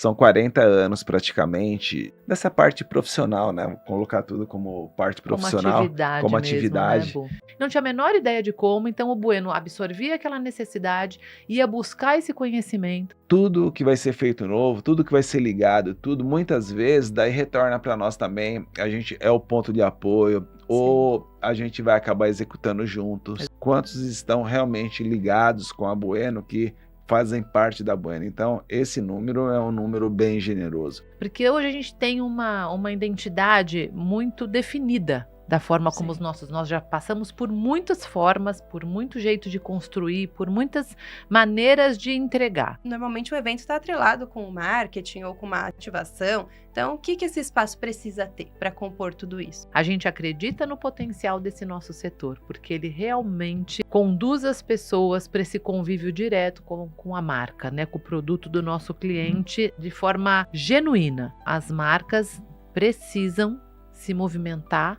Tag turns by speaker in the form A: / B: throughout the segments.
A: São 40 anos praticamente dessa parte profissional, né? Colocar tudo como parte profissional, como atividade.
B: Mesmo, né, Bu? Não tinha a menor ideia de como, então o Bueno absorvia aquela necessidade, ia buscar esse conhecimento.
A: Tudo que vai ser feito novo, tudo que vai ser ligado, tudo muitas vezes daí retorna para nós também. A gente é o ponto de apoio, ou a gente vai acabar executando juntos. Quantos estão realmente ligados com a Bueno que fazem parte da Bueno? Então, esse número é um número bem generoso.
B: Porque hoje a gente tem uma identidade muito definida da forma como nós já passamos por muitas formas, por muito jeito de construir, por muitas maneiras de entregar.
C: Normalmente o evento está atrelado com o marketing ou com uma ativação. Então, o que esse espaço precisa ter para compor tudo isso?
B: A gente acredita no potencial desse nosso setor, porque ele realmente conduz as pessoas para esse convívio direto com a marca, né, com o produto do nosso cliente de forma genuína. As marcas precisam se movimentar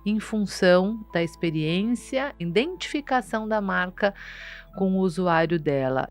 B: em função da experiência, identificação da marca com o usuário dela.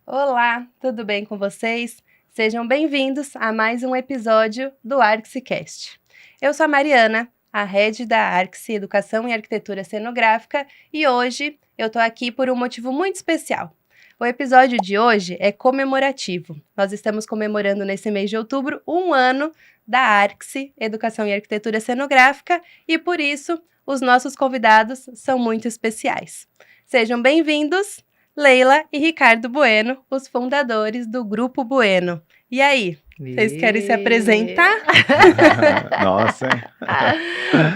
C: Olá, tudo bem com vocês? Sejam bem-vindos a mais um episódio do ArxiCast. Eu sou a Mariana, a head da Arxi Educação e Arquitetura Cenográfica, e hoje eu tô aqui por um motivo muito especial. O episódio de hoje é comemorativo. Nós estamos comemorando nesse mês de outubro 1 ano da Arxi Educação e Arquitetura Cenográfica e, por isso, os nossos convidados são muito especiais. Sejam bem-vindos, Leila e Ricardo Bueno, os fundadores do Grupo Bueno. E aí, vocês querem se apresentar?
A: Nossa, hein?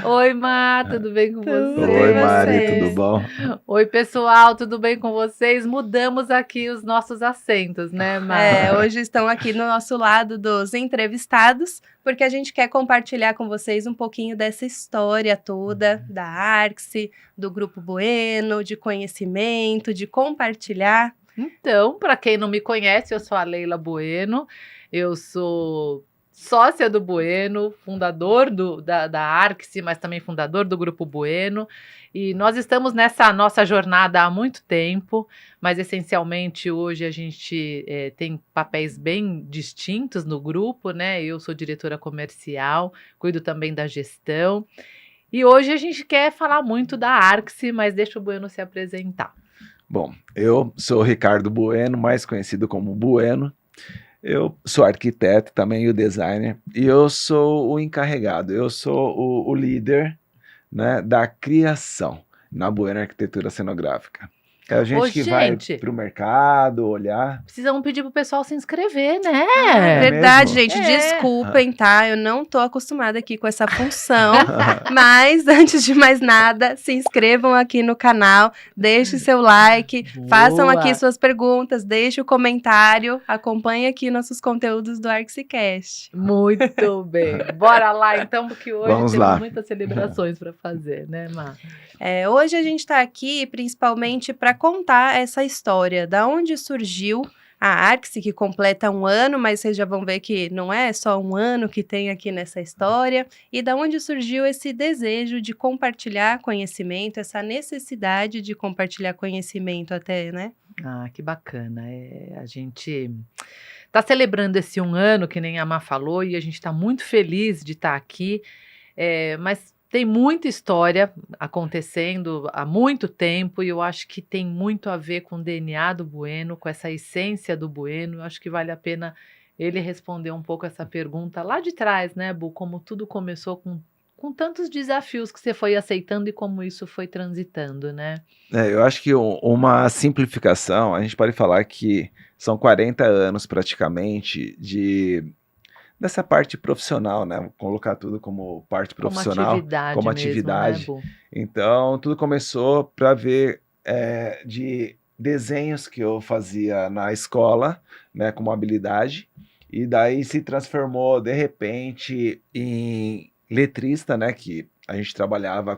B: Oi, Má, tudo bem com você?
A: Oi, Mari, tudo bom?
B: Oi, pessoal, tudo bem com vocês? Mudamos aqui os nossos assentos, né, Má?
C: Hoje estão aqui no nosso lado dos entrevistados, porque a gente quer compartilhar com vocês um pouquinho dessa história toda da Arxi, do Grupo Bueno, de conhecimento, de compartilhar.
B: Então, para quem não me conhece, eu sou a Leila Bueno, eu sou sócia do Bueno, fundador da Arxi, mas também fundador do Grupo Bueno, e nós estamos nessa nossa jornada há muito tempo, mas essencialmente hoje a gente tem papéis bem distintos no grupo, né? Eu sou diretora comercial, cuido também da gestão, e hoje a gente quer falar muito da Arxi, mas deixa o Bueno se apresentar.
A: Bom, eu sou o Ricardo Bueno, mais conhecido como Bueno. Eu sou arquiteto também e o designer, e eu sou o encarregado, eu sou o líder, né, da criação na Bueno Arquitetura Cenográfica. É a gente que vai para o mercado olhar.
B: Precisamos pedir pro pessoal se inscrever, né?
C: Verdade, gente, desculpem, tá? Eu não tô acostumada aqui com essa função, mas antes de mais nada, se inscrevam aqui no canal, deixem seu like, façam aqui suas perguntas, deixem o comentário, acompanhem aqui nossos conteúdos do ArxiCast.
B: Muito bem. Bora lá, então, porque hoje
A: Vamos
B: temos
A: lá.
B: muitas celebrações para fazer, né, Má?
C: Hoje a gente está aqui principalmente para contar essa história, da onde surgiu a Arxi, que completa 1 ano, mas vocês já vão ver que não é só 1 ano que tem aqui nessa história, e da onde surgiu esse desejo de compartilhar conhecimento, essa necessidade de compartilhar conhecimento até, né?
B: Ah, que bacana. A gente está celebrando esse 1 ano, que nem a Má falou, e a gente está muito feliz de estar aqui, mas tem muita história acontecendo há muito tempo e eu acho que tem muito a ver com o DNA do Bueno, com essa essência do Bueno. Eu acho que vale a pena ele responder um pouco essa pergunta lá de trás, né, Bu? Como tudo começou com tantos desafios que você foi aceitando e como isso foi transitando, né?
A: Eu acho que uma simplificação, a gente pode falar que são 40 anos praticamente dessa parte profissional, né? Colocar tudo como parte profissional, como atividade.
B: Mesmo, né, Bu?
A: Então, tudo começou para ver de desenhos que eu fazia na escola, né, como habilidade, e daí se transformou, de repente, em letrista, né, que a gente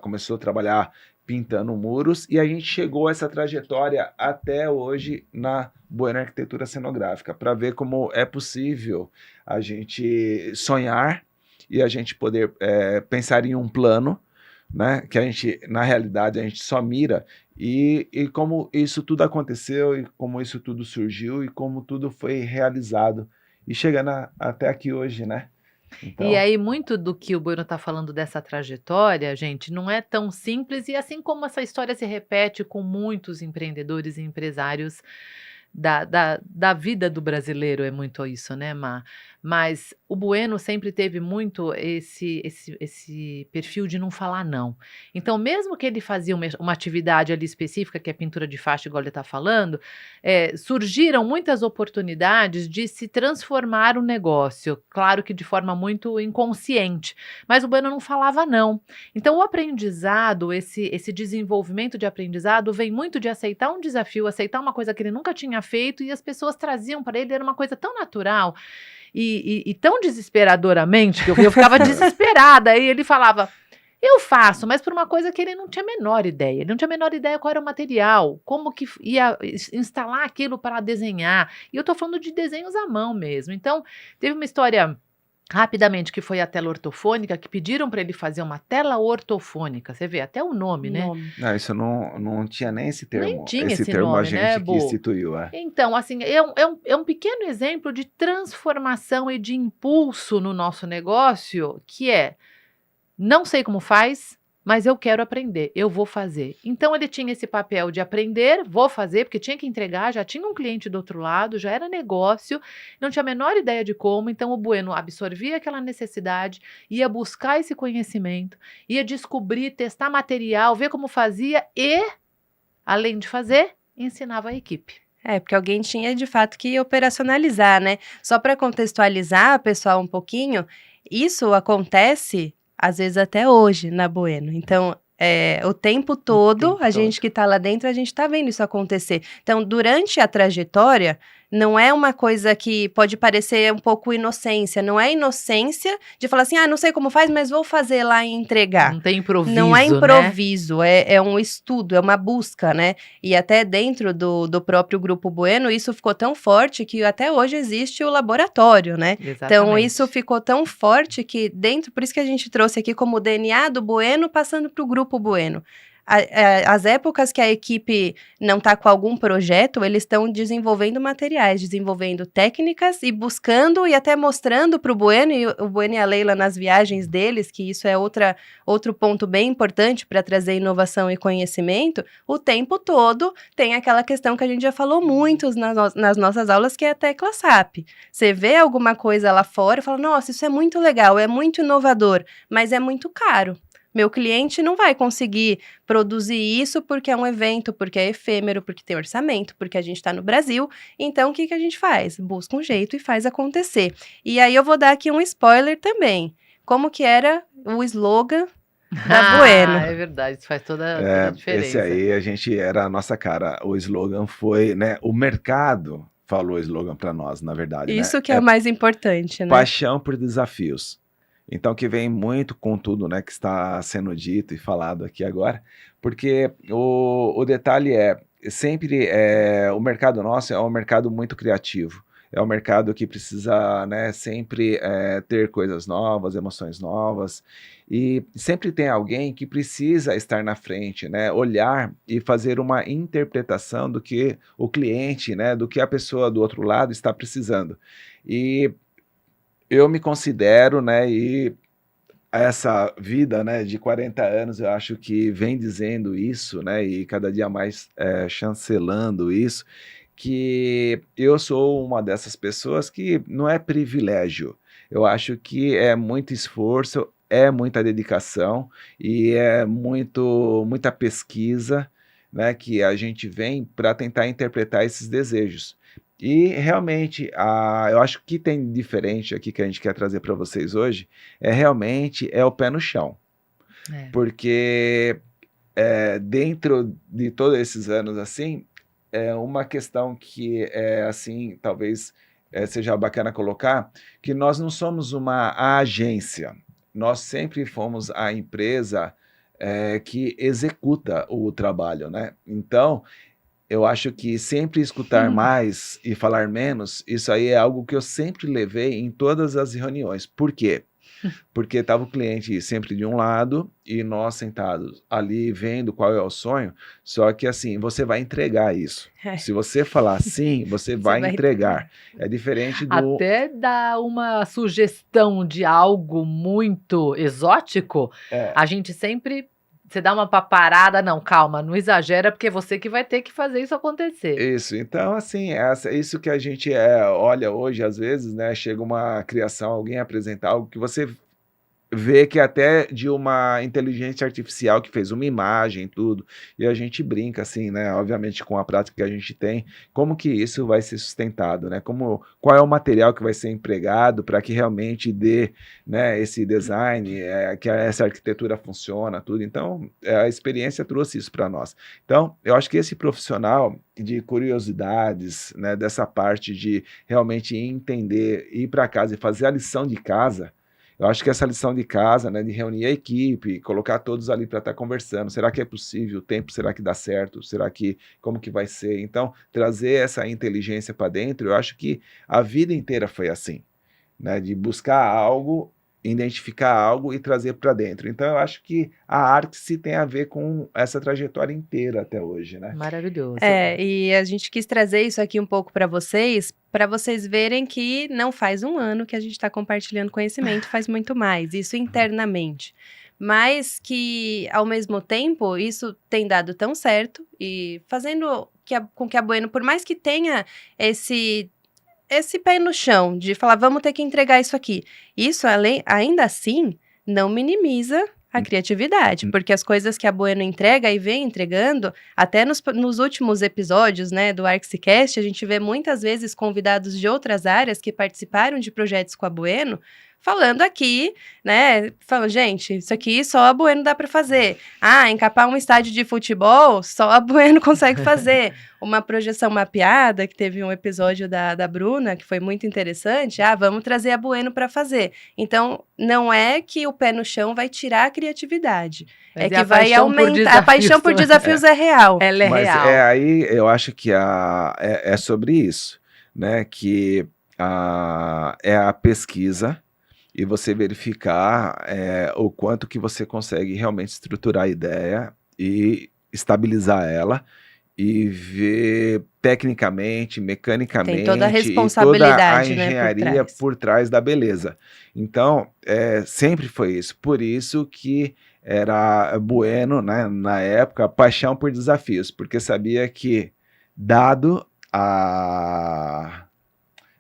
A: começou a trabalhar pintando muros, e a gente chegou a essa trajetória até hoje na Bueno Arquitetura Cenográfica, para ver como é possível a gente sonhar e a gente poder pensar em um plano né? Que a gente, na realidade, a gente só mira e como isso tudo aconteceu e como isso tudo surgiu e como tudo foi realizado e chegando até aqui hoje, né?
B: E
A: Então,
B: aí, muito do que o Bueno está falando dessa trajetória, gente, não é tão simples, e assim como essa história se repete com muitos empreendedores e empresários da vida do brasileiro, é muito isso, né, Má? Mas o Bueno sempre teve muito esse perfil de não falar não. Então, mesmo que ele fazia uma atividade ali específica, que é pintura de faixa, igual ele está falando, surgiram muitas oportunidades de se transformar o negócio, claro que de forma muito inconsciente, mas o Bueno não falava não. Então, o aprendizado, esse desenvolvimento de aprendizado, vem muito de aceitar um desafio, aceitar uma coisa que ele nunca tinha feito e as pessoas traziam para ele, era uma coisa tão natural e tão desesperadoramente que eu ficava desesperada. E ele falava. Eu faço, mas por uma coisa que ele não tinha a menor ideia. Ele não tinha a menor ideia qual era o material, como que ia instalar aquilo para desenhar. E eu estou falando de desenhos à mão mesmo. Então, teve uma história rapidamente que foi a tela ortofônica, que pediram para ele fazer uma tela ortofônica. Você vê até o nome, né?
C: Nome.
A: não, isso não tinha nem esse
B: Nem
A: termo.
B: tinha
A: Esse
B: esse
A: termo a
B: nome, né,
A: gente que
B: Bo?
A: instituiu, é.
B: Então, assim, é um pequeno exemplo de transformação e de impulso no nosso negócio, que é não sei como faz, mas eu quero aprender, eu vou fazer. Então ele tinha esse papel de aprender, vou fazer, porque tinha que entregar, já tinha um cliente do outro lado, já era negócio, não tinha a menor ideia de como, então o Bueno absorvia aquela necessidade, ia buscar esse conhecimento, ia descobrir, testar material, ver como fazia e, além de fazer, ensinava a equipe.
C: Porque alguém tinha de fato que operacionalizar, né? Só para contextualizar, pessoal, um pouquinho, isso acontece às vezes até hoje na Bueno. Então, o tempo todo, a gente que está lá dentro, a gente está vendo isso acontecer. Então, durante a trajetória, não é uma coisa que pode parecer um pouco inocência. Não é inocência de falar assim, não sei como faz, mas vou fazer lá e entregar.
B: Não tem improviso,
C: Não é
B: né?
C: improviso, é um estudo, é uma busca, né? E até dentro do próprio Grupo Bueno, isso ficou tão forte que até hoje existe o laboratório, né? Então,
B: Exatamente.
C: isso ficou tão forte que dentro, por isso que a gente trouxe aqui como o DNA do Bueno passando para o Grupo Bueno. As épocas que a equipe não está com algum projeto, eles estão desenvolvendo materiais, desenvolvendo técnicas e buscando e até mostrando para o Bueno e a Leila nas viagens deles, que isso é outro ponto bem importante para trazer inovação e conhecimento. O tempo todo tem aquela questão que a gente já falou muito nas nossas aulas, que é a tecla SAP. Você vê alguma coisa lá fora e fala, nossa, isso é muito legal, é muito inovador, mas é muito caro. Meu cliente não vai conseguir produzir isso porque é um evento, porque é efêmero, porque tem orçamento, porque a gente está no Brasil. Então, o que a gente faz? Busca um jeito e faz acontecer. E aí eu vou dar aqui um spoiler também. Como que era o slogan da Bueno?
B: É verdade, isso faz toda a diferença.
A: Esse aí era a nossa cara. O slogan foi, né? O mercado falou o slogan para nós, na verdade,
C: Isso
A: né?
C: que é o mais importante, né?
A: Paixão por desafios. Então, que vem muito com tudo, né, que está sendo dito e falado aqui agora, porque o detalhe sempre o mercado nosso é um mercado muito criativo, é um mercado que precisa, né, sempre ter coisas novas, emoções novas, e sempre tem alguém que precisa estar na frente, né, olhar e fazer uma interpretação do que o cliente, né, do que a pessoa do outro lado está precisando. E eu me considero, né, e essa vida, né, de 40 anos, eu acho que vem dizendo isso, né, e cada dia mais chancelando isso, que eu sou uma dessas pessoas que não é privilégio. Eu acho que é muito esforço, é muita dedicação e é muita pesquisa, né, que a gente vem para tentar interpretar esses desejos. E realmente, eu acho que tem diferente aqui que a gente quer trazer para vocês hoje, realmente o pé no chão. Porque dentro de todos esses anos, assim, uma questão que assim, talvez seja bacana colocar, que nós não somos uma agência, nós sempre fomos a empresa que executa o trabalho, né? Então, eu acho que sempre escutar mais e falar menos, isso aí é algo que eu sempre levei em todas as reuniões. Por quê? Porque estava o cliente sempre de um lado e nós sentados ali vendo qual é o sonho, só que assim, você vai entregar isso.
C: É.
A: Se você falar sim, você vai
C: vai
A: entregar. É diferente do...
B: Até dar uma sugestão de algo muito exótico,
A: É,
B: a gente sempre. Você dá uma paparada, não, calma, não exagera, porque é você que vai ter que fazer isso acontecer.
A: isso. Então, assim, isso que a gente olha hoje, às vezes, né? Chega uma criação, alguém apresentar algo que você vê que é até de uma inteligência artificial que fez uma imagem, tudo, e a gente brinca assim, né, obviamente com a prática que a gente tem, como que isso vai ser sustentado, né, qual é o material que vai ser empregado para que realmente dê, né, esse design, que essa arquitetura funciona, tudo, então a experiência trouxe isso para nós. Então, eu acho que esse profissional de curiosidades, né, dessa parte de realmente entender, ir para casa e fazer a lição de casa, eu acho que essa lição de casa, né, de reunir a equipe, colocar todos ali para estar conversando, será que é possível? O tempo, será que dá certo? Como que vai ser? Então, trazer essa inteligência para dentro, eu acho que a vida inteira foi assim, né, de buscar algo, identificar algo e trazer para dentro. Então, eu acho que a arte tem a ver com essa trajetória inteira até hoje, né?
B: Maravilhoso.
C: E a gente quis trazer isso aqui um pouco para vocês verem que não faz um ano que a gente está compartilhando conhecimento, faz muito mais, isso internamente. Mas que, ao mesmo tempo, isso tem dado tão certo e fazendo com que a Bueno, por mais que tenha esse pé no chão de falar, vamos ter que entregar isso aqui. Isso, ainda assim, não minimiza a criatividade, porque as coisas que a Bueno entrega e vem entregando, até nos últimos episódios, né, do ArxiCast, a gente vê muitas vezes convidados de outras áreas que participaram de projetos com a Bueno, falando aqui, né, falando, gente, isso aqui só a Bueno dá para fazer. Encapar um estádio de futebol, só a Bueno consegue fazer. Uma projeção mapeada, que teve um episódio da Bruna, que foi muito interessante. Vamos trazer a Bueno para fazer. Então, não é que o pé no chão vai tirar a criatividade.
B: Mas
C: que vai aumentar. A paixão por desafios é real.
B: Ela é
A: Mas
B: real.
A: Aí eu acho que é sobre isso, né? Que é a pesquisa e você verificar o quanto que você consegue realmente estruturar a ideia e estabilizar ela e ver tecnicamente, mecanicamente,
C: Tem toda a
A: e toda a
C: responsabilidade, né,
A: engenharia por trás da beleza. Então, sempre foi isso. Por isso que era Bueno, né, na época, paixão por desafios, porque sabia que, dado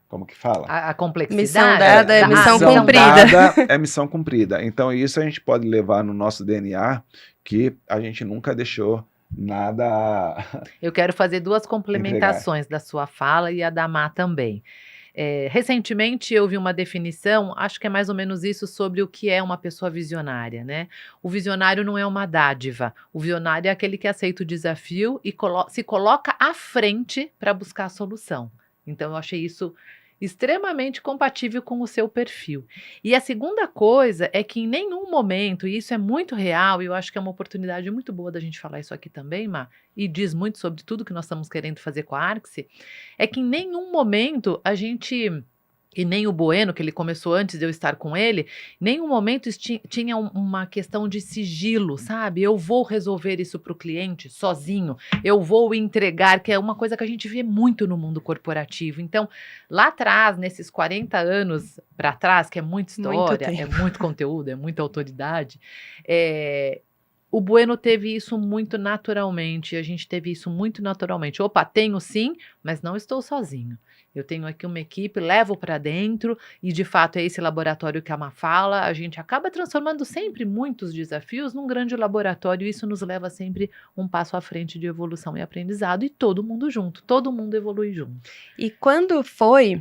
A: como que fala?
B: A complexidade.
C: Missão dada é missão
A: Missão
C: cumprida.
A: dada é missão cumprida. Então, isso a gente pode levar no nosso DNA, que a gente nunca deixou nada.
B: Eu quero fazer duas complementações da sua fala e a da Má também. Recentemente eu vi uma definição, acho que é mais ou menos isso, sobre o que é uma pessoa visionária, né? O visionário não é uma dádiva. O visionário é aquele que aceita o desafio e se coloca à frente para buscar a solução. Então eu achei isso extremamente compatível com o seu perfil. E a segunda coisa é que em nenhum momento, e isso é muito real, e eu acho que é uma oportunidade muito boa da gente falar isso aqui também, Má, e diz muito sobre tudo que nós estamos querendo fazer com a Arxi, é que em nenhum momento a gente, e nem o Bueno, que ele começou antes de eu estar com ele, em nenhum momento tinha uma questão de sigilo, sabe? Eu vou resolver isso para o cliente sozinho, eu vou entregar, que é uma coisa que a gente vê muito no mundo corporativo. Então, lá atrás, nesses 40 anos para trás, que é muita história, é muito conteúdo, é muita autoridade, o Bueno teve isso muito naturalmente, a gente teve isso muito naturalmente. Opa, tenho sim, mas não estou sozinho. Eu tenho aqui uma equipe, levo para dentro e, de fato, é esse laboratório que a Má fala. A gente acaba transformando sempre muitos desafios num grande laboratório e isso nos leva sempre um passo à frente de evolução e aprendizado e todo mundo junto, todo mundo evolui junto.
C: E quando foi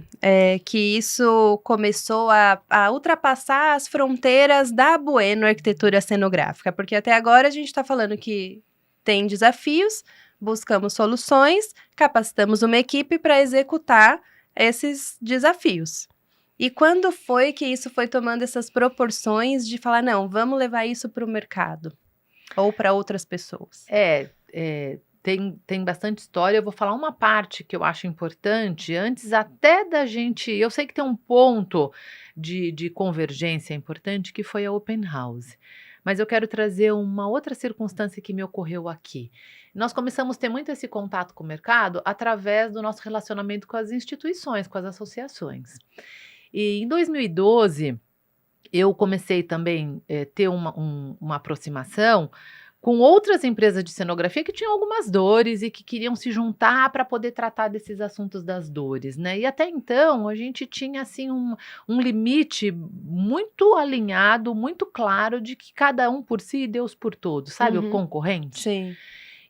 C: que isso começou a ultrapassar as fronteiras da Bueno Arquitetura Cenográfica? Porque até agora a gente está falando que tem desafios, buscamos soluções, capacitamos uma equipe para executar esses desafios. E quando foi que isso foi tomando essas proporções de falar, não, vamos levar isso para o mercado? Ou para outras pessoas?
B: tem bastante história. Eu vou falar uma parte que eu acho importante, antes até da gente. Eu sei que tem um ponto de convergência importante, que foi a Open House. Mas eu quero trazer uma outra circunstância que me ocorreu aqui. Nós começamos a ter muito esse contato com o mercado através do nosso relacionamento com as instituições, com as associações. E em 2012, eu comecei também a ter uma aproximação com outras empresas de cenografia que tinham algumas dores e que queriam se juntar para poder tratar desses assuntos das dores, né? E até então a gente tinha assim um limite muito alinhado, muito claro de que cada um por si e Deus por todos, sabe? O concorrente.
C: Sim.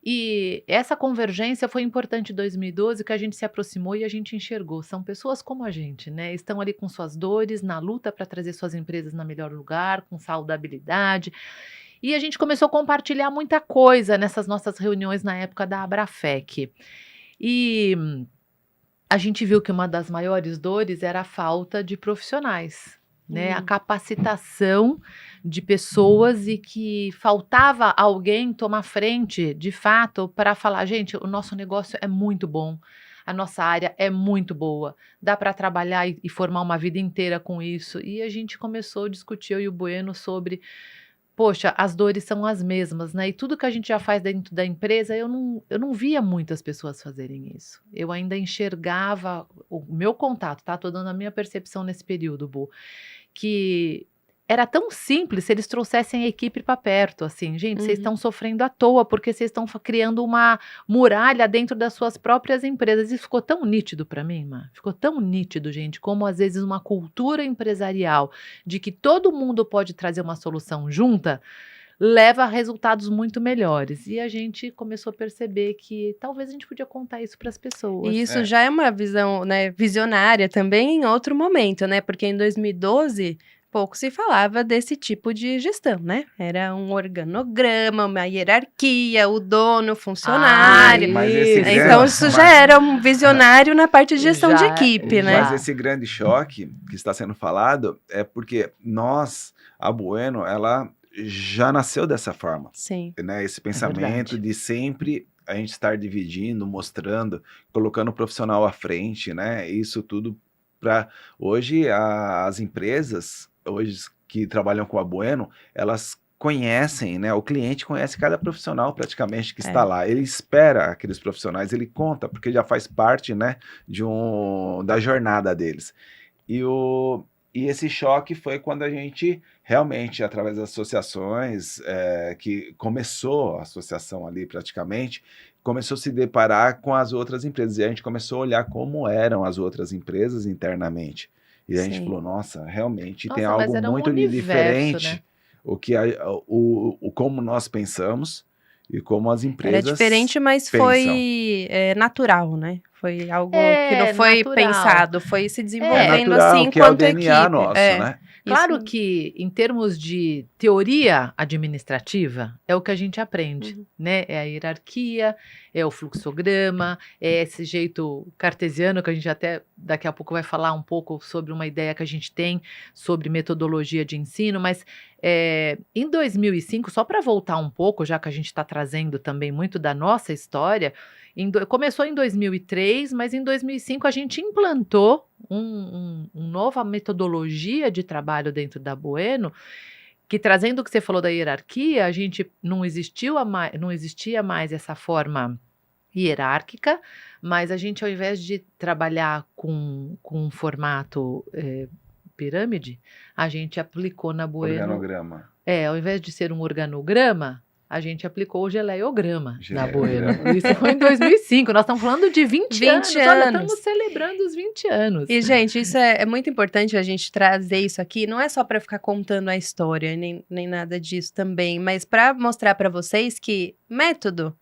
B: E essa convergência foi importante em 2012, que a gente se aproximou e a gente enxergou. São pessoas como a gente, né? Estão ali com suas dores, na luta para trazer suas empresas no melhor lugar, com saudabilidade. E a gente começou a compartilhar muita coisa nessas nossas reuniões na época da Abrafec. E a gente viu que uma das maiores dores era a falta de profissionais, né? A capacitação de pessoas e que faltava alguém tomar frente, de fato, para falar, gente, o nosso negócio é muito bom, a nossa área é muito boa, dá para trabalhar e formar uma vida inteira com isso. E a gente começou a discutir, eu e o Bueno, sobre... Poxa, as dores são as mesmas, né? E tudo que a gente já faz dentro da empresa, eu não via muitas pessoas fazerem isso. Eu ainda enxergava o meu contato, tá? Tô dando a minha percepção nesse período, Bu, que era tão simples se eles trouxessem a equipe para perto, assim, gente, vocês estão sofrendo à toa porque vocês estão criando uma muralha dentro das suas próprias empresas. Isso ficou tão nítido para mim, ficou tão nítido, gente, como às vezes uma cultura empresarial de que todo mundo pode trazer uma solução junta leva a resultados muito melhores. E a gente começou a perceber que talvez a gente podia contar isso para as pessoas.
C: E isso já é uma visão, né, visionária também em outro momento, né? Porque em 2012 pouco se falava desse tipo de gestão, né? Era um organograma, uma hierarquia, o dono, funcionário.
A: Mas esse
C: Então isso já era um visionário na parte de gestão de equipe, né?
A: Mas esse grande choque que está sendo falado é porque nós, a Bueno, ela já nasceu dessa forma.
C: Sim.
A: Né? Esse pensamento de sempre a gente estar dividindo, mostrando, colocando o profissional à frente, né? Isso tudo para... Hoje, as empresas hoje que trabalham com a Bueno, elas conhecem, né? O cliente conhece cada profissional praticamente que está lá. Ele espera aqueles profissionais, ele conta, porque já faz parte, né, da jornada deles. E esse choque foi quando a gente realmente, através das associações, que começou a associação ali praticamente, começou a se deparar com as outras empresas. E a gente começou a olhar como eram as outras empresas internamente. E a gente falou, nossa, realmente tem algo muito diferente, né? Como nós pensamos e como as empresas
C: era diferente, mas
A: pensam.
C: Foi natural, né? Foi algo que não foi pensado, foi se desenvolvendo
A: natural,
C: assim
A: que
C: enquanto
A: é o DNA
C: equipe.
A: nosso, né?
B: Claro que, em termos de teoria administrativa, é o que a gente aprende, né? É a hierarquia, é o fluxograma, é esse jeito cartesiano que a gente até daqui a pouco vai falar um pouco sobre uma ideia que a gente tem sobre metodologia de ensino, mas em 2005, só para voltar um pouco, já que a gente está trazendo também muito da nossa história, começou em 2003, mas em 2005 a gente implantou uma nova metodologia de trabalho dentro da Bueno, que trazendo o que você falou da hierarquia, a gente não existia mais essa forma hierárquica, mas a gente, ao invés de trabalhar com um formato pirâmide, a gente aplicou na Bueno...
A: Organograma.
B: Ao invés de ser um organograma, a gente aplicou o geleiograma na Bueno. Isso foi em 2005. Nós estamos falando de 20 anos. Olha, estamos celebrando os 20 anos.
C: E, gente, isso é muito importante a gente trazer isso aqui. Não é só para ficar contando a história, nem nada disso também, mas para mostrar para vocês que método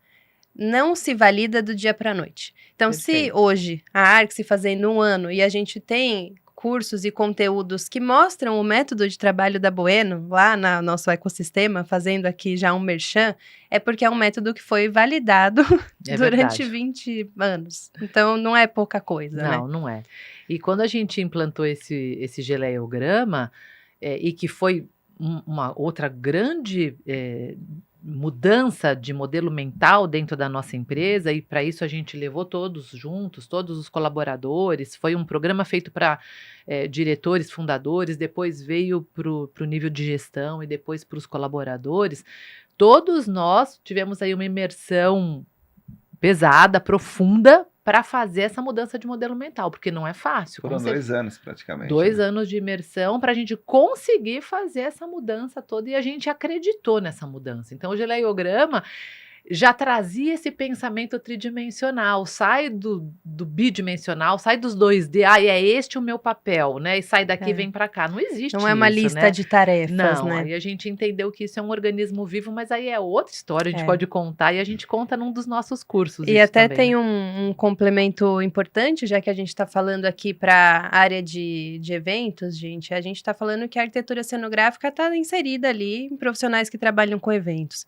C: não se valida do dia para a noite. Então, se hoje a Arcsy fazendo 1 ano e a gente tem cursos e conteúdos que mostram o método de trabalho da Bueno, lá no nosso ecossistema, fazendo aqui já um merchan, é porque é um método que foi validado durante 20 anos. Então, não é pouca coisa, né?
B: Não é. E quando a gente implantou esse geleiograma, e que foi uma outra grande mudança de modelo mental dentro da nossa empresa, e para isso a gente levou todos juntos, todos os colaboradores. Foi um programa feito para diretores, fundadores, depois veio para o nível de gestão e depois para os colaboradores. Todos nós tivemos aí uma imersão pesada, profunda, para fazer essa mudança de modelo mental, porque não é fácil.
A: Foram 2 anos praticamente.
B: 2
A: né?
B: anos de imersão para a gente conseguir fazer essa mudança toda, e a gente acreditou nessa mudança. Então, o geleiograma já trazia esse pensamento tridimensional, sai do bidimensional, sai dos 2D, é este o meu papel, né? E sai daqui e vem para cá. Não existe isso,
C: Não é uma lista
B: né?
C: de tarefas,
B: Não,
C: né?
B: aí a gente entendeu que isso é um organismo vivo, mas aí é outra história, a gente pode contar, e a gente conta num dos nossos cursos.
C: E até
B: também,
C: tem
B: né?
C: um complemento importante, já que a gente está falando aqui para a área de eventos, gente. A gente está falando que a arquitetura cenográfica está inserida ali em profissionais que trabalham com eventos.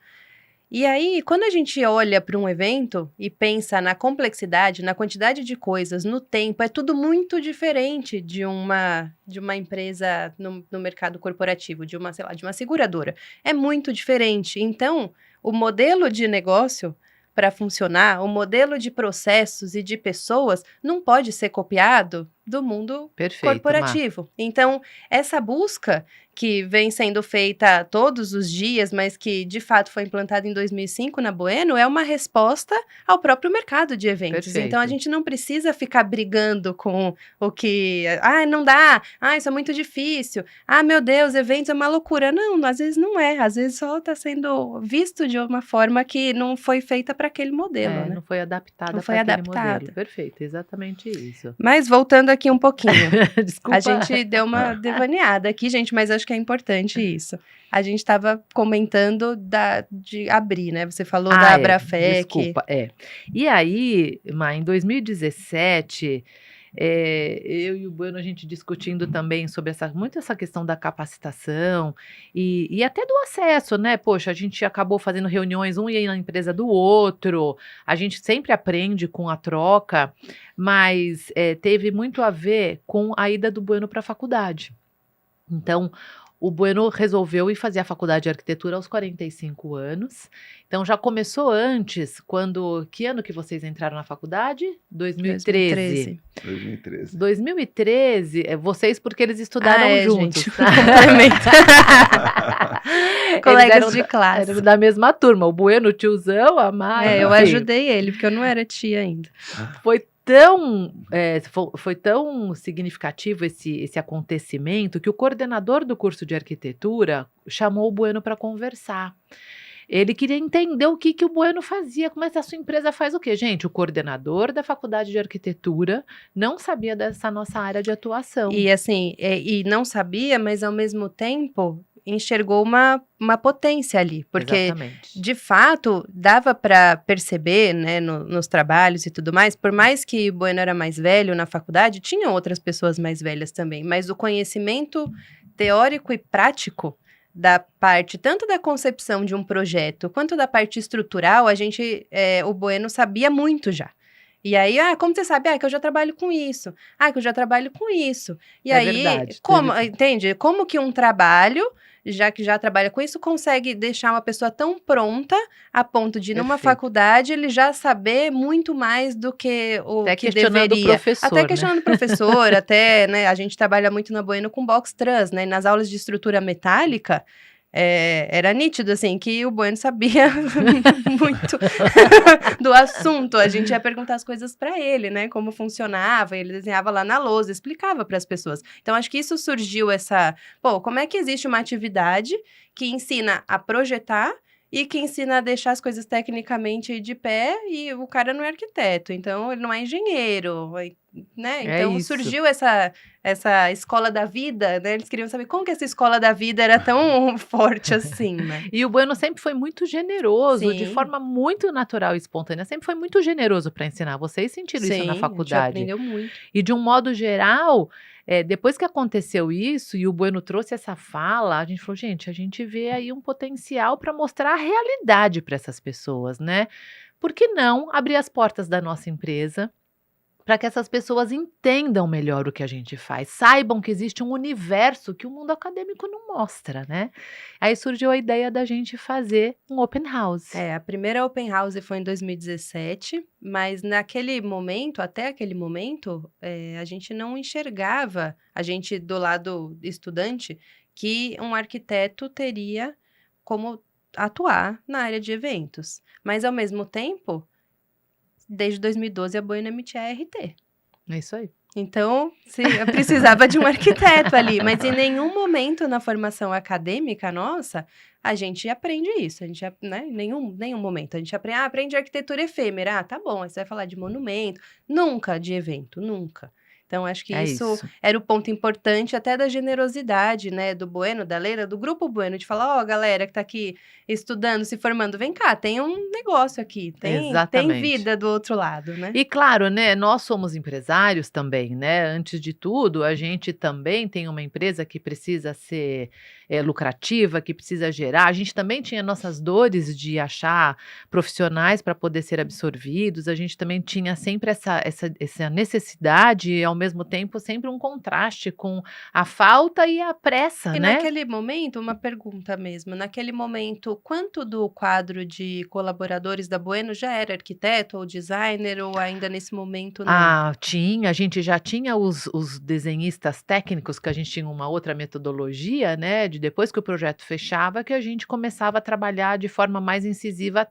C: E aí, quando a gente olha para um evento e pensa na complexidade, na quantidade de coisas, no tempo, é tudo muito diferente de uma empresa no mercado corporativo, de uma, sei lá, de uma seguradora. É muito diferente. Então, o modelo de negócio, para funcionar, o modelo de processos e de pessoas não pode ser copiado do mundo
B: Perfeito,
C: corporativo. Então, essa busca que vem sendo feita todos os dias, mas que de fato foi implantada em 2005 na Bueno, é uma resposta ao próprio mercado de eventos.
B: Perfeito.
C: Então, a gente não precisa ficar brigando com o que, não dá, isso é muito difícil, meu Deus, eventos é uma loucura. Não, às vezes não é, às vezes só está sendo visto de uma forma que não foi feita para aquele modelo, né?
B: Não foi adaptada
C: Não foi
B: para aquele
C: adaptada.
B: modelo. Perfeito, exatamente isso.
C: Mas voltando aqui um pouquinho.
B: Desculpa.
C: A gente deu uma devaneada aqui, gente, mas acho que é importante isso. A gente estava comentando de abrir, né? Você falou da Abrafec.
B: Desculpa, E aí, em 2017... eu e o Bueno, a gente discutindo também sobre muito essa questão da capacitação e até do acesso, né? Poxa, a gente acabou fazendo reuniões, um ia na empresa do outro, a gente sempre aprende com a troca, mas teve muito a ver com a ida do Bueno para a faculdade. Então, o Bueno resolveu ir fazer a faculdade de arquitetura aos 45 anos. Então, já começou antes, que ano que vocês entraram na faculdade? 2013. 2013, vocês porque eles estudaram juntos.
C: Gente, complemento. Colegas de classe.
B: Eram da mesma turma, o Bueno, o tiozão, a Mari.
C: Eu ajudei ele, porque eu não era tia ainda.
B: Foi tão significativo esse acontecimento que o coordenador do curso de arquitetura chamou o Bueno para conversar. Ele queria entender o que o Bueno fazia, como é que a sua empresa faz o quê? Gente, o coordenador da faculdade de arquitetura não sabia dessa nossa área de atuação.
C: E assim, e não sabia, mas ao mesmo tempo enxergou uma potência ali, porque
B: Exatamente.
C: De fato dava para perceber, né, nos trabalhos e tudo mais, por mais que Bueno era mais velho na faculdade, tinham outras pessoas mais velhas também, mas o conhecimento teórico e prático da parte, tanto da concepção de um projeto, quanto da parte estrutural, o Bueno sabia muito já. E aí, como você sabe? Que eu já trabalho com isso. Que eu já trabalho com isso. E aí,
B: verdade,
C: entende? Como que um trabalho, já que já trabalha com isso, consegue deixar uma pessoa tão pronta a ponto de, numa faculdade, ele já saber muito mais do que o
B: até
C: que
B: questionando
C: deveria.
B: O professor,
C: até questionando o professor, até, né? A gente trabalha muito na Bueno com box trans, né? Nas aulas de estrutura metálica, era nítido, assim, que o Bueno sabia muito do assunto. A gente ia perguntar as coisas para ele, né? Como funcionava, ele desenhava lá na lousa, explicava para as pessoas. Então, acho que isso surgiu como é que existe uma atividade que ensina a projetar e que ensina a deixar as coisas tecnicamente de pé, e o cara não é arquiteto, então ele não é engenheiro, né? Então surgiu essa escola da vida, né? Eles queriam saber como que essa escola da vida era tão forte assim, né?
B: E o Bueno sempre foi muito generoso, de
C: Sim.
B: forma muito natural e espontânea, sempre foi muito generoso para ensinar. Vocês sentiram isso na faculdade?
C: A gente aprendeu muito.
B: E de um modo geral, depois que aconteceu isso e o Bueno trouxe essa fala, a gente falou, gente, a gente vê aí um potencial para mostrar a realidade para essas pessoas, né? Por que não abrir as portas da nossa empresa para que essas pessoas entendam melhor o que a gente faz, saibam que existe um universo que o mundo acadêmico não mostra, né. Aí surgiu a ideia da gente fazer um open house.
C: A primeira open house foi em 2017, mas naquele momento, até aquele momento, a gente não enxergava, a gente do lado estudante, que um arquiteto teria como atuar na área de eventos. Mas, ao mesmo tempo, desde 2012 a Bueno emitia RT.
B: É isso aí.
C: Então, eu precisava de um arquiteto ali, mas em nenhum momento na formação acadêmica nossa, a gente aprende isso, a gente, né, em nenhum momento, a gente aprende arquitetura efêmera, tá bom, aí você vai falar de monumento, nunca de evento, nunca. Então, acho que
B: É
C: isso
B: isso.
C: era o ponto importante até da generosidade, né, do Bueno, da Leila, do Grupo Bueno, de falar, galera que tá aqui estudando, se formando, vem cá, tem um negócio aqui, tem
B: Exatamente.
C: vida do outro lado, né?
B: E claro, né, nós somos empresários também, né, antes de tudo, a gente também tem uma empresa que precisa ser lucrativa, que precisa gerar, a gente também tinha nossas dores de achar profissionais para poder ser absorvidos, a gente também tinha sempre essa necessidade e, ao mesmo tempo, sempre um contraste com a falta e a pressa,
C: E
B: né.
C: naquele momento, uma pergunta mesmo, naquele momento, quanto do quadro de colaboradores da Bueno já era arquiteto ou designer, ou ainda nesse momento não?
B: Ah, a gente já tinha os desenhistas técnicos, que a gente tinha uma outra metodologia, né, de depois que o projeto fechava, que a gente começava a trabalhar de forma mais incisiva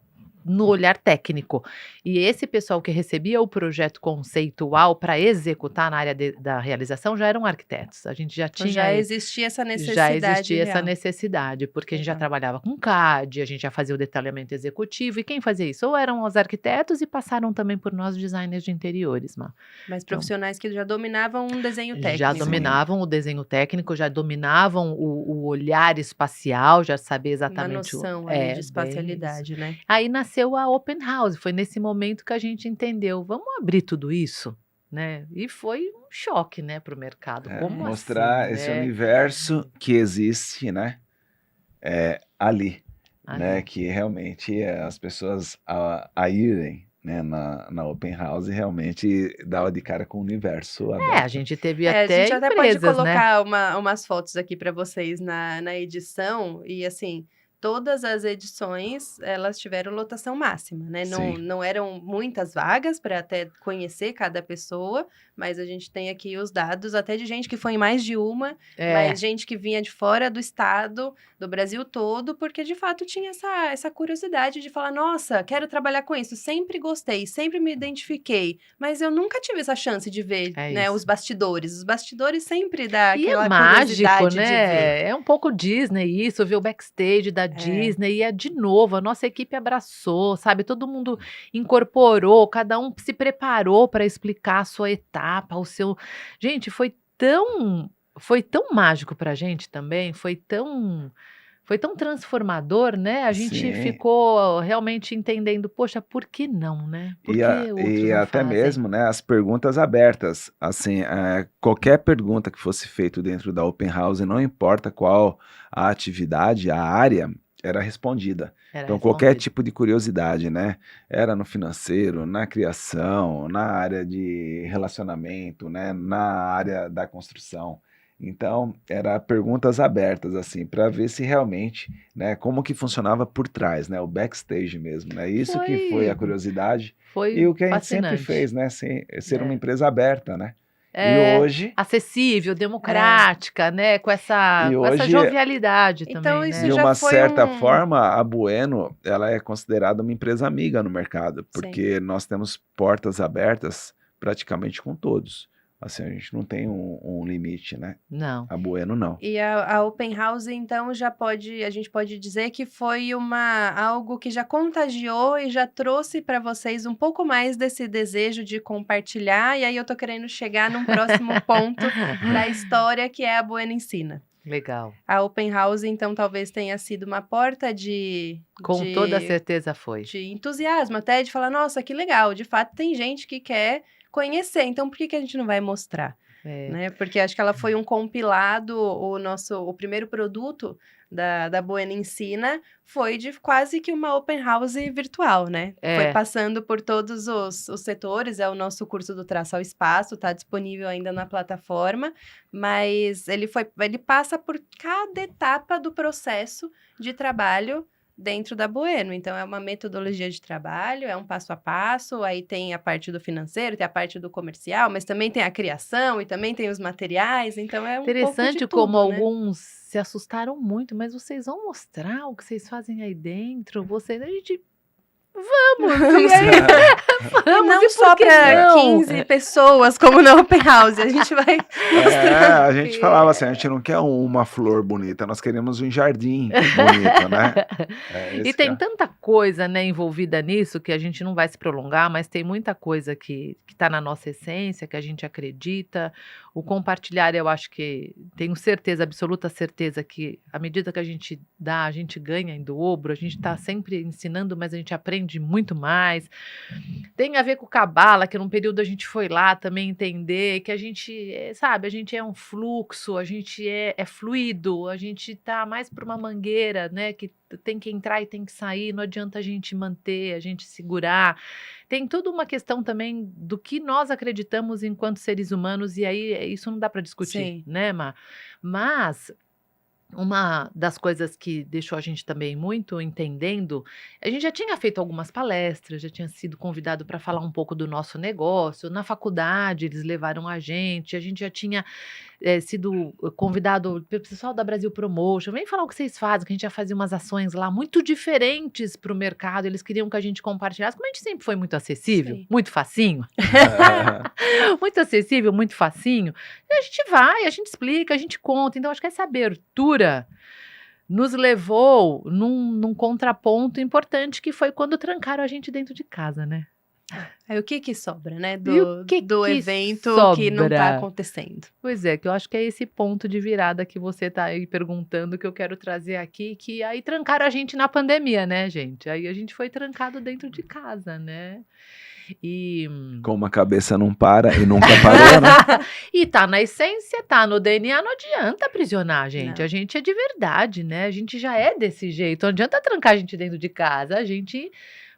B: no olhar técnico. E esse pessoal que recebia o projeto conceitual para executar na área da realização já eram arquitetos. A gente já
C: Então
B: tinha
C: já existia essa
B: já
C: necessidade
B: existia essa
C: real.
B: necessidade, porque a gente já
C: Legal.
B: trabalhava com CAD, a gente já fazia o detalhamento executivo, e quem fazia isso? Ou eram os arquitetos e passaram também por nós designers de interiores,
C: Mas
B: Então,
C: profissionais que já dominavam um desenho
B: já
C: técnico.
A: Sim.
B: dominavam o desenho técnico, já dominavam o olhar espacial, já sabia
C: Uma
B: exatamente
C: noção ali de
B: bem isso.
C: espacialidade, né?
B: Aí nasceu a open house, foi nesse momento que a gente entendeu, vamos abrir tudo isso, né, e foi um choque, né, para o mercado, como
A: Mostrar
B: assim,
A: esse
B: né,
A: universo que existe, né, ali, né,
B: ali.
A: que realmente as pessoas a irem, né, na open house realmente dava de cara com o universo
B: A
A: aberto.
B: gente teve
C: A
B: até
C: gente até pode
B: empresas, né.
C: colocar umas fotos aqui para vocês na edição, e assim, todas as edições, elas tiveram lotação máxima, né,
A: Sim.
C: não eram muitas vagas para até conhecer cada pessoa, mas a gente tem aqui os dados até de gente que foi em mais de uma, mas gente que vinha de fora do estado, do Brasil todo, porque de fato tinha essa curiosidade de falar, nossa, quero trabalhar com isso, sempre gostei, sempre me identifiquei, mas eu nunca tive essa chance de ver,
B: É
C: né, os
B: isso.
C: bastidores sempre dá
B: E é
C: aquela
B: mágico,
C: curiosidade de ver.
B: né, é um pouco Disney isso, ver o backstage da Disney, e de novo, a nossa equipe abraçou, sabe, todo mundo incorporou, cada um se preparou para explicar a sua etapa, o seu gente, foi tão mágico pra gente também, foi tão transformador, né, a gente
A: Sim.
B: ficou realmente entendendo, poxa, por que não, né, por que outros
A: E
B: não
A: até
B: fazem?
A: mesmo, né, as perguntas abertas, assim, qualquer pergunta que fosse feito dentro da open house, não importa qual a atividade, a área, era respondida.
B: Era
A: Então qualquer
B: respondido.
A: tipo de curiosidade, né, era no financeiro, na criação, na área de relacionamento, né, na área da construção. Então, era perguntas abertas, assim, para ver se realmente, né, como que funcionava por trás, né, o backstage mesmo, né, isso que foi a curiosidade e
B: Foi
A: o que a gente sempre
B: fascinante.
A: fez, né, ser uma empresa aberta, né. E
B: É,
A: hoje
B: acessível, democrática, né, com essa
A: hoje,
B: jovialidade
C: Então
B: também,
C: isso
A: de
B: né.
C: já
A: uma
C: foi
A: certa forma, a Bueno, ela é considerada uma empresa amiga no mercado,
C: Sim.
A: porque nós temos portas abertas praticamente com todos. Assim, a gente não tem um limite, né.
B: Não.
A: A Bueno não.
C: E a open house, então, a gente pode dizer que foi algo que já contagiou e já trouxe para vocês um pouco mais desse desejo de compartilhar, e aí eu tô querendo chegar num próximo ponto da história, que é a Bueno Ensina.
B: Legal.
C: A open house, então, talvez tenha sido uma porta
B: Com toda certeza foi.
C: de entusiasmo, até de falar, nossa, que legal, de fato tem gente que quer conhecer, então por que a gente não vai mostrar?
B: É.
C: Né? Porque acho que ela foi um compilado, o primeiro produto, da Bueno Ensina foi de quase que uma open house virtual, né? Foi
B: É.
C: passando por todos os setores, é o nosso curso do Traço ao Espaço, está disponível ainda na plataforma, mas ele passa por cada etapa do processo de trabalho dentro da Bueno. Então, é uma metodologia de trabalho, é um passo a passo, aí tem a parte do financeiro, tem a parte do comercial, mas também tem a criação e também tem os materiais, então é um pouco de
B: Interessante
C: tudo,
B: como
C: né?
B: alguns se assustaram muito, mas vocês vão mostrar o que vocês fazem aí dentro? A gente, vamos! E aí,
C: E
B: vamos,
C: não
B: e por
C: só
B: que
C: para
B: não?
C: 15 pessoas, como na Open House, a gente vai mostrar.
A: A gente falava assim, a gente não quer uma flor bonita, nós queremos um jardim bonito, né?
B: E tem tanta coisa, né, envolvida nisso que a gente não vai se prolongar, mas tem muita coisa que está na nossa essência, que a gente acredita. O compartilhar, eu acho que tenho certeza, absoluta certeza que à medida que a gente dá, a gente ganha em dobro, a gente está sempre ensinando, mas a gente aprende muito mais. Tem a ver com o Cabala, que num período a gente foi lá também entender que a gente, sabe, a gente é um fluxo, a gente é fluido, a gente tá mais para uma mangueira, né, que tem que entrar e tem que sair, não adianta a gente manter, a gente segurar. Tem toda uma questão também do que nós acreditamos enquanto seres humanos, e aí isso não dá para discutir,
C: Sim.
B: né, Má? Mas uma das coisas que deixou a gente também muito entendendo, a gente já tinha feito algumas palestras, já tinha sido convidado para falar um pouco do nosso negócio. Na faculdade, eles levaram a gente já tinha sido convidado pelo pessoal da Brasil Promotion. Vem falar o que vocês fazem, que a gente já fazia umas ações lá muito diferentes para o mercado. Eles queriam que a gente compartilhasse. Como a gente sempre foi muito acessível,
C: Sim.
B: muito facinho, muito acessível, muito facinho. A gente vai, a gente explica, a gente conta. Então, acho que essa abertura nos levou num contraponto importante, que foi quando trancaram a gente dentro de casa, né?
C: Aí o que sobra, né,
B: E o que
C: do
B: que
C: evento que não tá
B: sobra?
C: acontecendo?
B: Pois é, que eu acho que é esse ponto de virada que você tá aí perguntando, que eu quero trazer aqui, que aí trancaram a gente na pandemia, né, gente? Aí a gente foi trancado dentro de casa, né? E
A: Como a cabeça não para e nunca parou, né?
B: E tá na essência, tá no DNA, não adianta aprisionar, gente.
C: Não.
B: A gente é de verdade, né? A gente já é desse jeito. Não adianta trancar a gente dentro de casa. A gente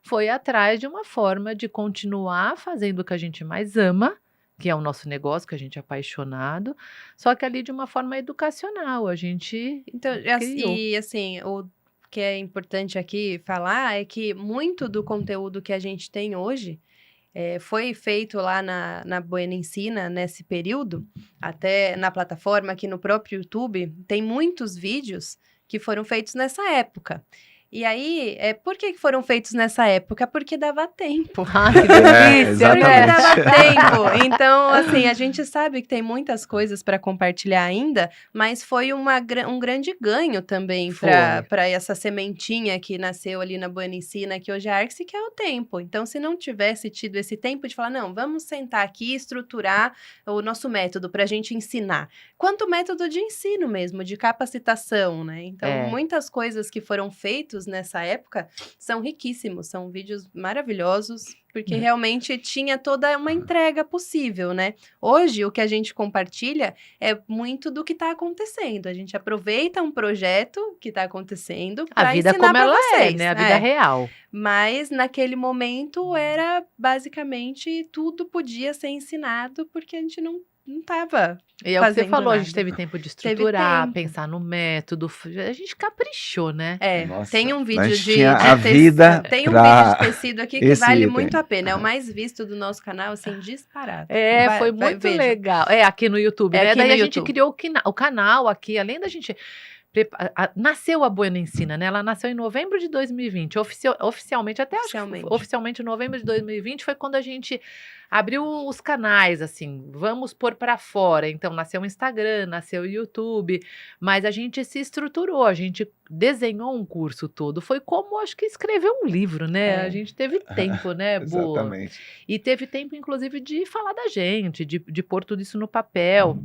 B: foi atrás de uma forma de continuar fazendo o que a gente mais ama, que é o nosso negócio, que a gente é apaixonado, só que ali de uma forma educacional. A gente
C: Então,
B: criou.
C: e assim, o que é importante aqui falar é que muito do conteúdo que a gente tem hoje foi feito lá na Bueno Ensina, nesse período, até na plataforma, aqui no próprio YouTube, tem muitos vídeos que foram feitos nessa época. E aí, por que foram feitos nessa época? Porque dava tempo.
B: Ah, que delícia,
C: Porque
B: né?
C: dava tempo. Então, assim, a gente sabe que tem muitas coisas para compartilhar ainda, mas foi um grande ganho também
B: Foi.
C: para essa sementinha que nasceu ali na Bueno Ensina, que hoje é a Arxi, que é o tempo. Então, se não tivesse tido esse tempo de falar, não, vamos sentar aqui e estruturar o nosso método para a gente ensinar. Quanto método de ensino mesmo, de capacitação, né? Então, muitas coisas que foram feitas nessa época são riquíssimos, são vídeos maravilhosos, porque realmente tinha toda uma entrega possível, né? Hoje, o que a gente compartilha é muito do que está acontecendo. A gente aproveita um projeto que está acontecendo para ensinar
B: como
C: para
B: ela
C: vocês.
B: é, né? A vida real.
C: Mas naquele momento era basicamente tudo podia ser ensinado, porque a gente não estava
B: E é o que você
C: fazendo
B: falou, a
C: nada.
B: gente teve tempo de estruturar,
C: tempo.
B: pensar no método, a gente caprichou, né?
A: Nossa,
C: tem um vídeo
A: a
C: de
A: gente tinha a vida
C: tem um
A: pra
C: vídeo de tecido aqui que
A: esse
C: vale
A: item.
C: muito a pena, é o mais visto do nosso canal, assim, disparado.
B: Foi muito
C: vejam.
B: legal. Aqui no YouTube, né?
C: Aqui
B: Daí
C: no
B: a gente
C: YouTube.
B: criou o canal aqui, além da gente... Nasceu a Bueno Ensina, né? Ela nasceu em novembro de 2020, oficialmente, até
C: Oficialmente.
B: acho que oficialmente em novembro de 2020 foi quando a gente abriu os canais, assim, vamos pôr para fora. Então, nasceu o Instagram, nasceu o YouTube, mas a gente se estruturou, a gente desenhou um curso todo. Foi como, acho que, escrever um livro, né? A gente teve tempo, né, Boa?
A: Exatamente.
B: E teve tempo, inclusive, de falar da gente, de pôr tudo isso no papel.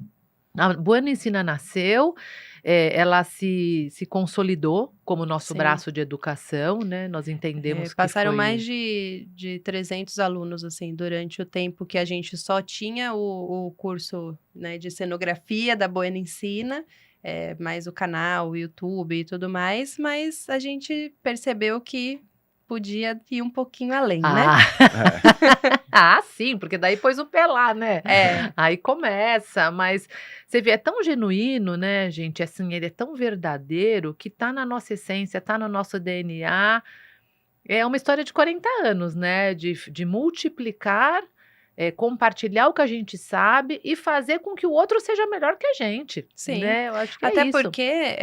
B: A Bueno Ensina nasceu, ela se consolidou como nosso
C: Sim.
B: braço de educação, né? Nós entendemos que
C: passaram
B: foi...
C: mais de 300 alunos, assim, durante o tempo que a gente só tinha o curso, né, de cenografia da Bueno Ensina. mais o canal, o YouTube e tudo mais, mas a gente percebeu que podia ir um pouquinho além, né?
B: Ah, sim, porque daí pôs o pé lá, né?
C: É.
B: Aí começa, mas você vê, é tão genuíno, né, gente? Assim, ele é tão verdadeiro que tá na nossa essência, tá no nosso DNA. É uma história de 40 anos, né? De multiplicar, compartilhar o que a gente sabe e fazer com que o outro seja melhor que a gente,
C: Sim.
B: né? Eu acho que
C: Até
B: é isso.
C: porque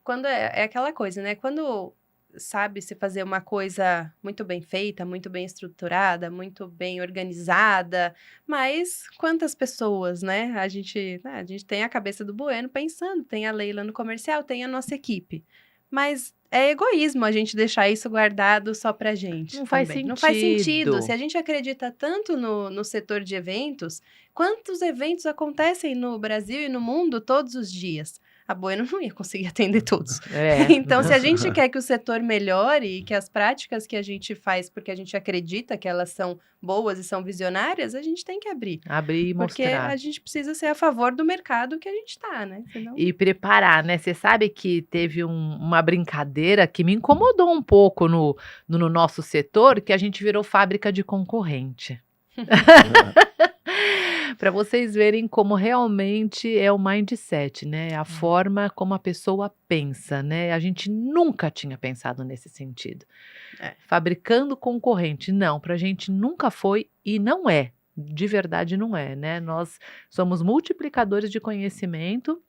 C: quando é aquela coisa, né? Quando sabe-se fazer uma coisa muito bem feita, muito bem estruturada, muito bem organizada, mas quantas pessoas, né? A gente tem a cabeça do Bueno pensando, tem a Leila no comercial, tem a nossa equipe. Mas é egoísmo a gente deixar isso guardado só pra gente
B: Não faz
C: também. Não faz sentido.
B: sentido.
C: Se a gente acredita tanto no setor de eventos, quantos eventos acontecem no Brasil e no mundo todos os dias? A Bueno não ia conseguir atender todos.
B: É.
C: Então, se a gente quer que o setor melhore e que as práticas que a gente faz, porque a gente acredita que elas são boas e são visionárias, a gente tem que abrir.
B: Abrir e
C: Porque
B: mostrar.
C: a gente precisa ser a favor do mercado que a gente tá, né? Senão...
B: E preparar, né? Você sabe que teve uma brincadeira que me incomodou um pouco no nosso setor, que a gente virou fábrica de concorrente. Para vocês verem como realmente é o mindset, né? A forma como a pessoa pensa, né? A gente nunca tinha pensado nesse sentido. Fabricando concorrente, não, para a gente nunca foi e não é. De verdade não é, né? Nós somos multiplicadores de conhecimento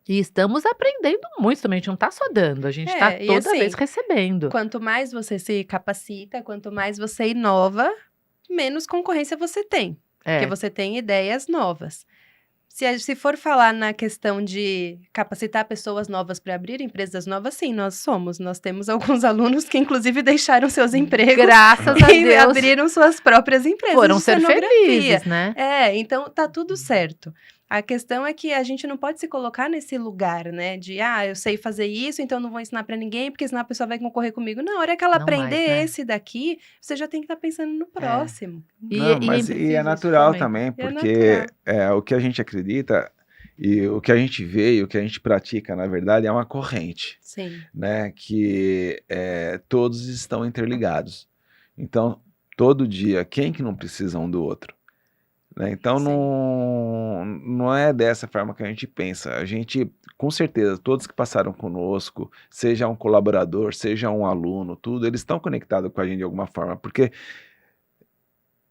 B: e estamos aprendendo muito também. A gente não está só dando, a gente está
C: e
B: toda
C: assim,
B: vez recebendo.
C: quanto mais você se capacita, quanto mais você inova, menos concorrência você tem. Porque você tem ideias novas. Se for falar na questão de capacitar pessoas novas para abrir empresas novas, sim, nós somos. Nós temos alguns alunos que, inclusive, deixaram seus empregos
B: Graças a
C: e
B: Deus.
C: abriram suas próprias empresas
B: Foram
C: de
B: ser
C: cenografia.
B: felizes, né?
C: Então tá tudo certo. A questão é que a gente não pode se colocar nesse lugar, né? De, eu sei fazer isso, então não vou ensinar para ninguém, porque senão a pessoa vai concorrer comigo. Na hora que ela
B: Não
C: aprender
B: mais, né?
C: esse daqui, você já tem que estar pensando no próximo.
A: Não, mas e é natural também, porque o que a gente acredita e o que a gente vê e o que a gente pratica, na verdade, é uma corrente.
C: Sim.
A: Né? Que todos estão interligados. Então, todo dia, quem que não precisa um do outro? Né? Então, não é dessa forma que a gente pensa. A gente, com certeza, todos que passaram conosco, seja um colaborador, seja um aluno, tudo, eles estão conectados com a gente de alguma forma, porque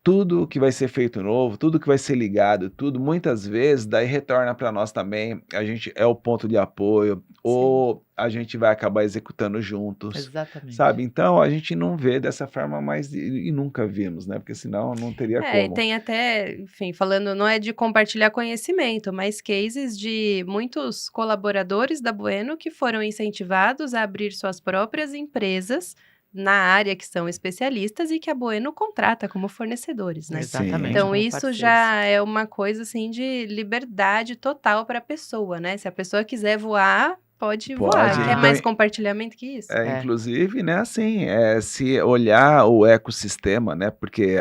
A: tudo que vai ser feito novo, tudo que vai ser ligado, tudo, muitas vezes, daí retorna para nós também, a gente é o ponto de apoio, ou a gente vai acabar executando juntos.
B: Exatamente.
A: Sabe? Então, a gente não vê dessa forma mais, e nunca vimos, né? Porque senão não teria como.
C: E tem até, enfim, falando, não é de compartilhar conhecimento, mas cases de muitos colaboradores da Bueno que foram incentivados a abrir suas próprias empresas na área que são especialistas e que a Bueno contrata como fornecedores, né?
B: Exatamente.
C: Então, isso já é uma coisa, assim, de liberdade total para a pessoa, né? Se a pessoa quiser voar, pode voar. Quer
A: Então,
C: mais compartilhamento que isso?
A: Inclusive, né, assim, se olhar o ecossistema, né? Porque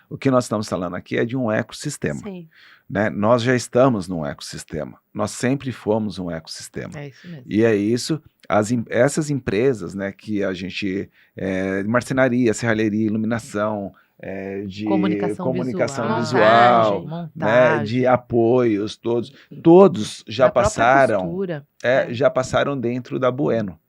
A: o que nós estamos falando aqui é de um ecossistema.
C: Sim.
A: Né? Nós já estamos num ecossistema. Nós sempre fomos um ecossistema.
B: É isso mesmo.
A: E é isso, essas empresas, né, que a gente, marcenaria, serralheria, iluminação, de comunicação visual,
B: montagem,
A: né, de apoios, todos já passaram, já passaram dentro da Bueno.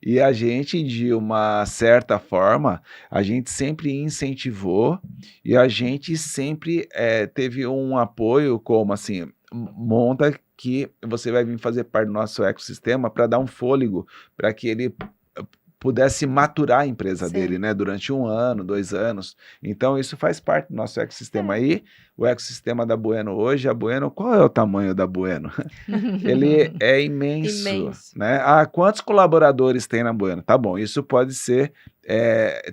A: E a gente, de uma certa forma, a gente sempre incentivou e a gente sempre teve um apoio como assim, monta que você vai vir fazer parte do nosso ecossistema para dar um fôlego para que ele pudesse maturar a empresa dele, né, durante 1 ano, 2 anos. Então, isso faz parte do nosso ecossistema. Aí, o ecossistema da Bueno hoje, a Bueno, qual é o tamanho da Bueno? Ele é imenso, né? Quantos colaboradores tem na Bueno? Tá bom, isso pode ser,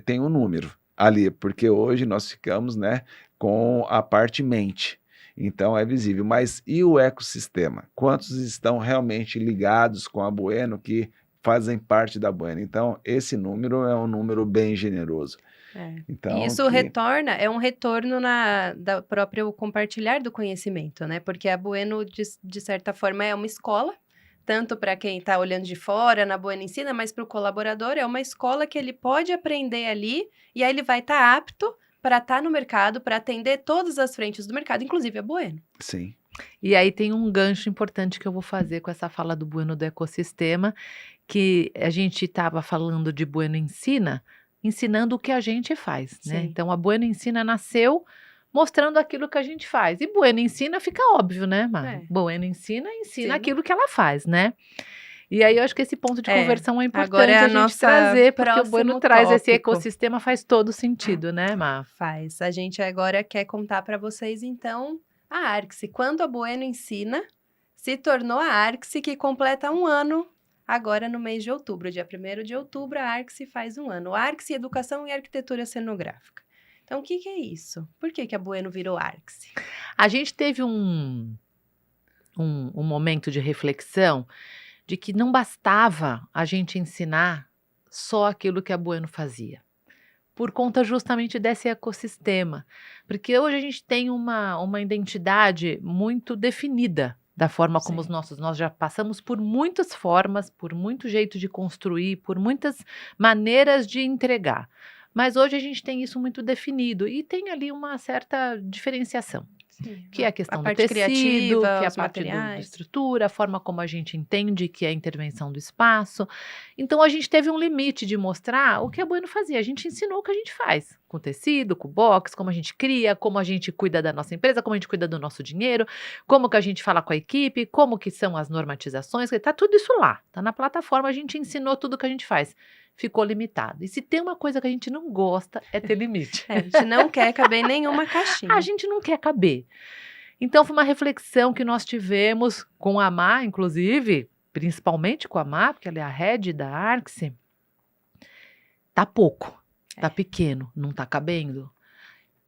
A: tem um número ali, porque hoje nós ficamos, né, com a parte mente. Então, é visível. Mas e o ecossistema? Quantos estão realmente ligados com a Bueno que fazem parte da Bueno. Então, esse número é um número bem generoso. Então,
C: E isso é um retorno da próprio compartilhar do conhecimento, né? Porque a Bueno, de certa forma, é uma escola, tanto para quem está olhando de fora, na Bueno Ensina, mas para o colaborador é uma escola que ele pode aprender ali, e aí ele vai estar apto para estar no mercado, para atender todas as frentes do mercado, inclusive a Bueno.
A: Sim.
B: E aí tem um gancho importante que eu vou fazer com essa fala do Bueno do ecossistema, que a gente estava falando de Bueno Ensina, ensinando o que a gente faz, né?
C: Sim.
B: Então, a Bueno Ensina nasceu mostrando aquilo que a gente faz. E Bueno Ensina fica óbvio, né, Mar? Bueno ensina
C: Sim.
B: aquilo que ela faz, né? E aí eu acho que esse ponto de conversão é importante
C: agora é
B: a gente trazer, porque o Bueno traz esse ecossistema, faz todo sentido, né, Mar?
C: Faz. A gente agora quer contar para vocês, então, a Arcsy. Quando a Bueno Ensina se tornou a Arcsy, que completa 1 ano agora no mês de outubro. Dia 1º de outubro, a Arcsy faz 1 ano. Arcsy Educação e Arquitetura Cenográfica. Então, o que é isso? Por que a Bueno virou Arcsy?
B: A gente teve um momento de reflexão de que não bastava a gente ensinar só aquilo que a Bueno fazia, por conta justamente desse ecossistema. Porque hoje a gente tem uma identidade muito definida da forma como nós já passamos por muitas formas, por muito jeito de construir, por muitas maneiras de entregar. Mas hoje a gente tem isso muito definido e tem ali uma certa diferenciação.
C: Sim,
B: que é a questão do
C: parte
B: tecido,
C: criativa,
B: que é a
C: os
B: parte da
C: materiais.
B: estrutura, a forma como a gente entende que é a intervenção do espaço. Então, a gente teve um limite de mostrar o que a Bueno fazia. A gente ensinou o que a gente faz, com tecido, com box, como a gente cria, como a gente cuida da nossa empresa, como a gente cuida do nosso dinheiro, como que a gente fala com a equipe, como que são as normatizações, tá tudo isso lá, tá na plataforma, a gente ensinou tudo o que a gente faz. Ficou limitado. E se tem uma coisa que a gente não gosta, é ter limite.
C: A gente não quer caber em nenhuma caixinha.
B: A gente não quer caber. Então, foi uma reflexão que nós tivemos com a Má, inclusive, principalmente com a Má, porque ela é a head da Arcsy. Tá pouco, tá pequeno, não tá cabendo.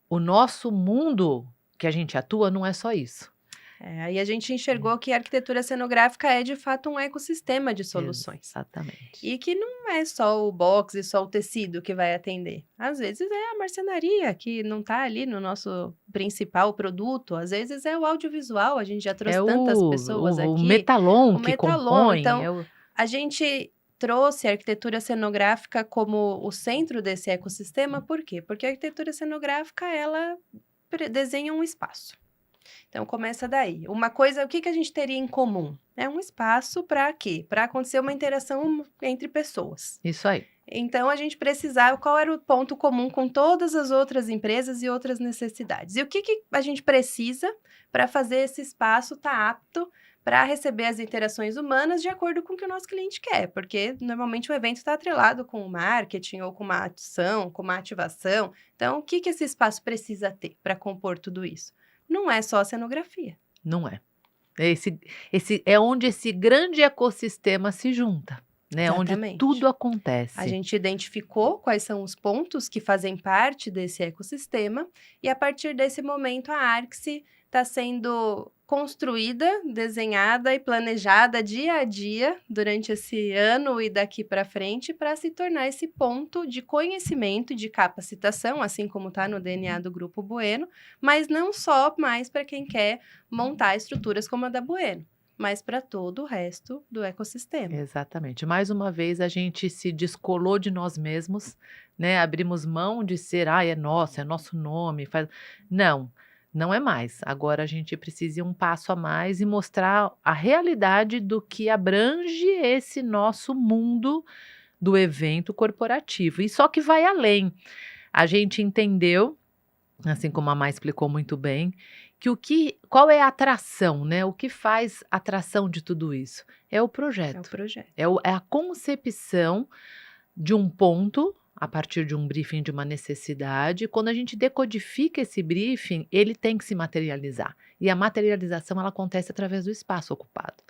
B: O nosso mundo que a gente atua não é só isso.
C: Aí a gente enxergou que a arquitetura cenográfica é, de fato, um ecossistema de soluções.
B: Exatamente.
C: E que não é só o box e só o tecido que vai atender. Às vezes é a marcenaria, que não está ali no nosso principal produto. Às vezes é o audiovisual, a gente já trouxe tantas pessoas aqui.
B: O metalon que compõe.
C: Então, a gente trouxe a arquitetura cenográfica como o centro desse ecossistema. Por quê? Porque a arquitetura cenográfica, ela desenha um espaço. Então, começa daí. Uma coisa, o que a gente teria em comum? É um espaço para quê? Para acontecer uma interação entre pessoas.
B: Isso aí.
C: Então, a gente precisava, qual era o ponto comum com todas as outras empresas e outras necessidades? E o que a gente precisa para fazer esse espaço estar apto para receber as interações humanas de acordo com o que o nosso cliente quer? Porque, normalmente, o evento está atrelado com o marketing ou com uma ação, com uma ativação. Então, o que esse espaço precisa ter para compor tudo isso? Não é só a cenografia.
B: Não é. Esse é onde esse grande ecossistema se junta, né?
C: Exatamente.
B: Onde tudo acontece.
C: A gente identificou quais são os pontos que fazem parte desse ecossistema e, a partir desse momento, a Arcsy está sendo construída, desenhada e planejada dia a dia durante esse ano e daqui para frente para se tornar esse ponto de conhecimento e de capacitação, assim como está no DNA do Grupo Bueno, mas não só mais para quem quer montar estruturas como a da Bueno, mas para todo o resto do ecossistema.
B: Exatamente. Mais uma vez, a gente se descolou de nós mesmos, né? Abrimos mão de ser, é nosso, é nosso nome. Não é mais. Agora a gente precisa ir um passo a mais e mostrar a realidade do que abrange esse nosso mundo do evento corporativo. E só que vai além. A gente entendeu, assim como a Má explicou muito bem, qual é a atração, né? O que faz a atração de tudo isso? É o projeto.
C: É o projeto.
B: É a concepção de um ponto a partir de um briefing, de uma necessidade. Quando a gente decodifica esse briefing, ele tem que se materializar. E a materialização, ela acontece através do espaço ocupado.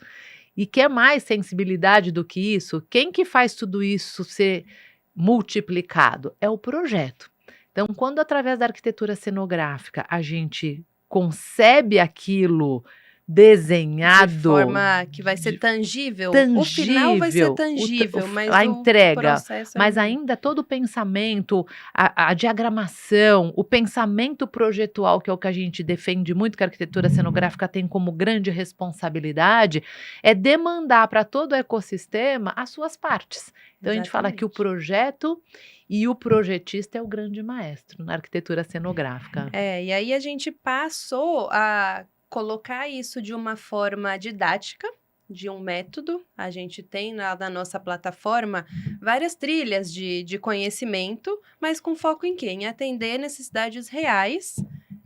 B: E quer mais sensibilidade do que isso? Quem que faz tudo isso ser multiplicado? É o projeto. Então, quando através da arquitetura cenográfica a gente concebe aquilo desenhado.
C: De forma que vai ser tangível. O final vai ser tangível, mas
B: a
C: o
B: entrega,
C: processo
B: mas ainda todo o pensamento, a diagramação, o pensamento projetual, que é o que a gente defende muito, que a arquitetura cenográfica tem como grande responsabilidade, é demandar para todo o ecossistema as suas partes. Então, a gente fala que o projeto e o projetista é o grande maestro na arquitetura cenográfica.
C: E aí a gente passou a colocar isso de uma forma didática, de um método. A gente tem na nossa plataforma várias trilhas de conhecimento, mas com foco em quê? Em atender necessidades reais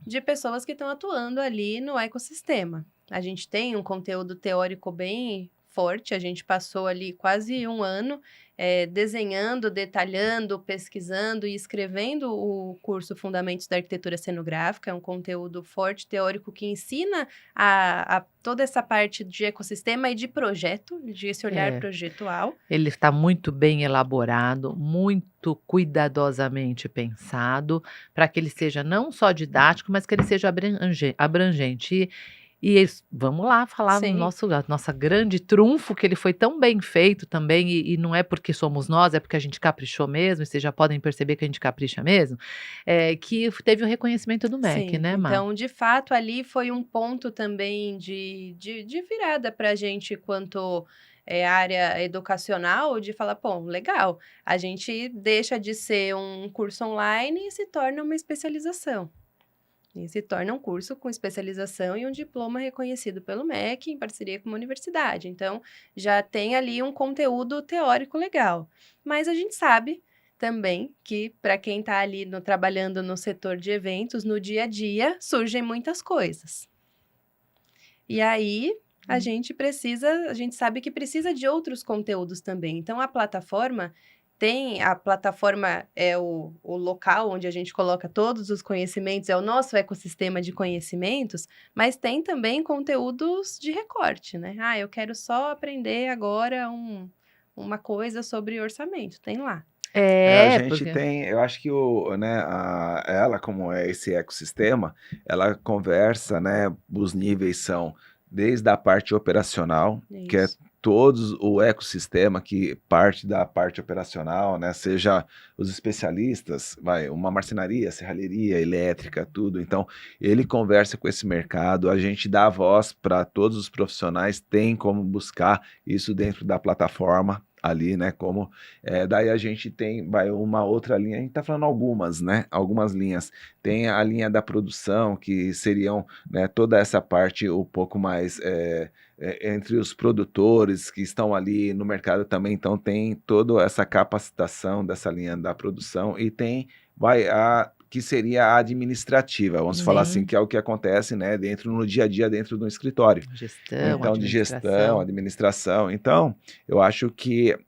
C: de pessoas que estão atuando ali no ecossistema. A gente tem um conteúdo teórico bem forte, a gente passou ali quase um ano desenhando, detalhando, pesquisando e escrevendo o curso Fundamentos da Arquitetura Cenográfica. É um conteúdo forte, teórico, que ensina a toda essa parte de ecossistema e de projeto, de esse olhar projetual.
B: Ele está muito bem elaborado, muito cuidadosamente pensado, para que ele seja não só didático, mas que ele seja abrangente. E vamos lá falar no nossa grande trunfo, que ele foi tão bem feito também, e não é porque somos nós, é porque a gente caprichou mesmo, e vocês já podem perceber que a gente capricha mesmo, que teve o reconhecimento do MEC, né, Má?
C: Então, de fato, ali foi um ponto também de virada para a gente quanto área educacional, de falar, pô, legal, a gente deixa de ser um curso online e se torna uma especialização. E se torna um curso com especialização e um diploma reconhecido pelo MEC em parceria com uma universidade. Então, já tem ali um conteúdo teórico legal. Mas a gente sabe também que, para quem está ali trabalhando no setor de eventos, no dia a dia, surgem muitas coisas. E aí, a gente sabe que precisa de outros conteúdos também. Então, a plataforma é o local onde a gente coloca todos os conhecimentos, é o nosso ecossistema de conhecimentos, mas tem também conteúdos de recorte, né? Eu quero só aprender agora uma coisa sobre orçamento, tem lá.
A: A gente tem, eu acho que ela, como é esse ecossistema, ela conversa, né? Os níveis são desde a parte operacional, que é todos o ecossistema que parte da parte operacional, né? Seja os especialistas, uma marcenaria, serralheria, elétrica, tudo. Então, ele conversa com esse mercado, a gente dá voz para todos os profissionais, tem como buscar isso dentro da plataforma ali, né? Como daí a gente tem uma outra linha, a gente tá falando algumas, né? Algumas linhas. Tem a linha da produção, que seriam, né, toda essa parte um pouco mais entre os produtores que estão ali no mercado também, então tem toda essa capacitação dessa linha da produção e tem que seria a administrativa, vamos falar assim, que é o que acontece, né, no dia a dia, dentro do escritório. Então, de gestão, administração. Então, eu acho que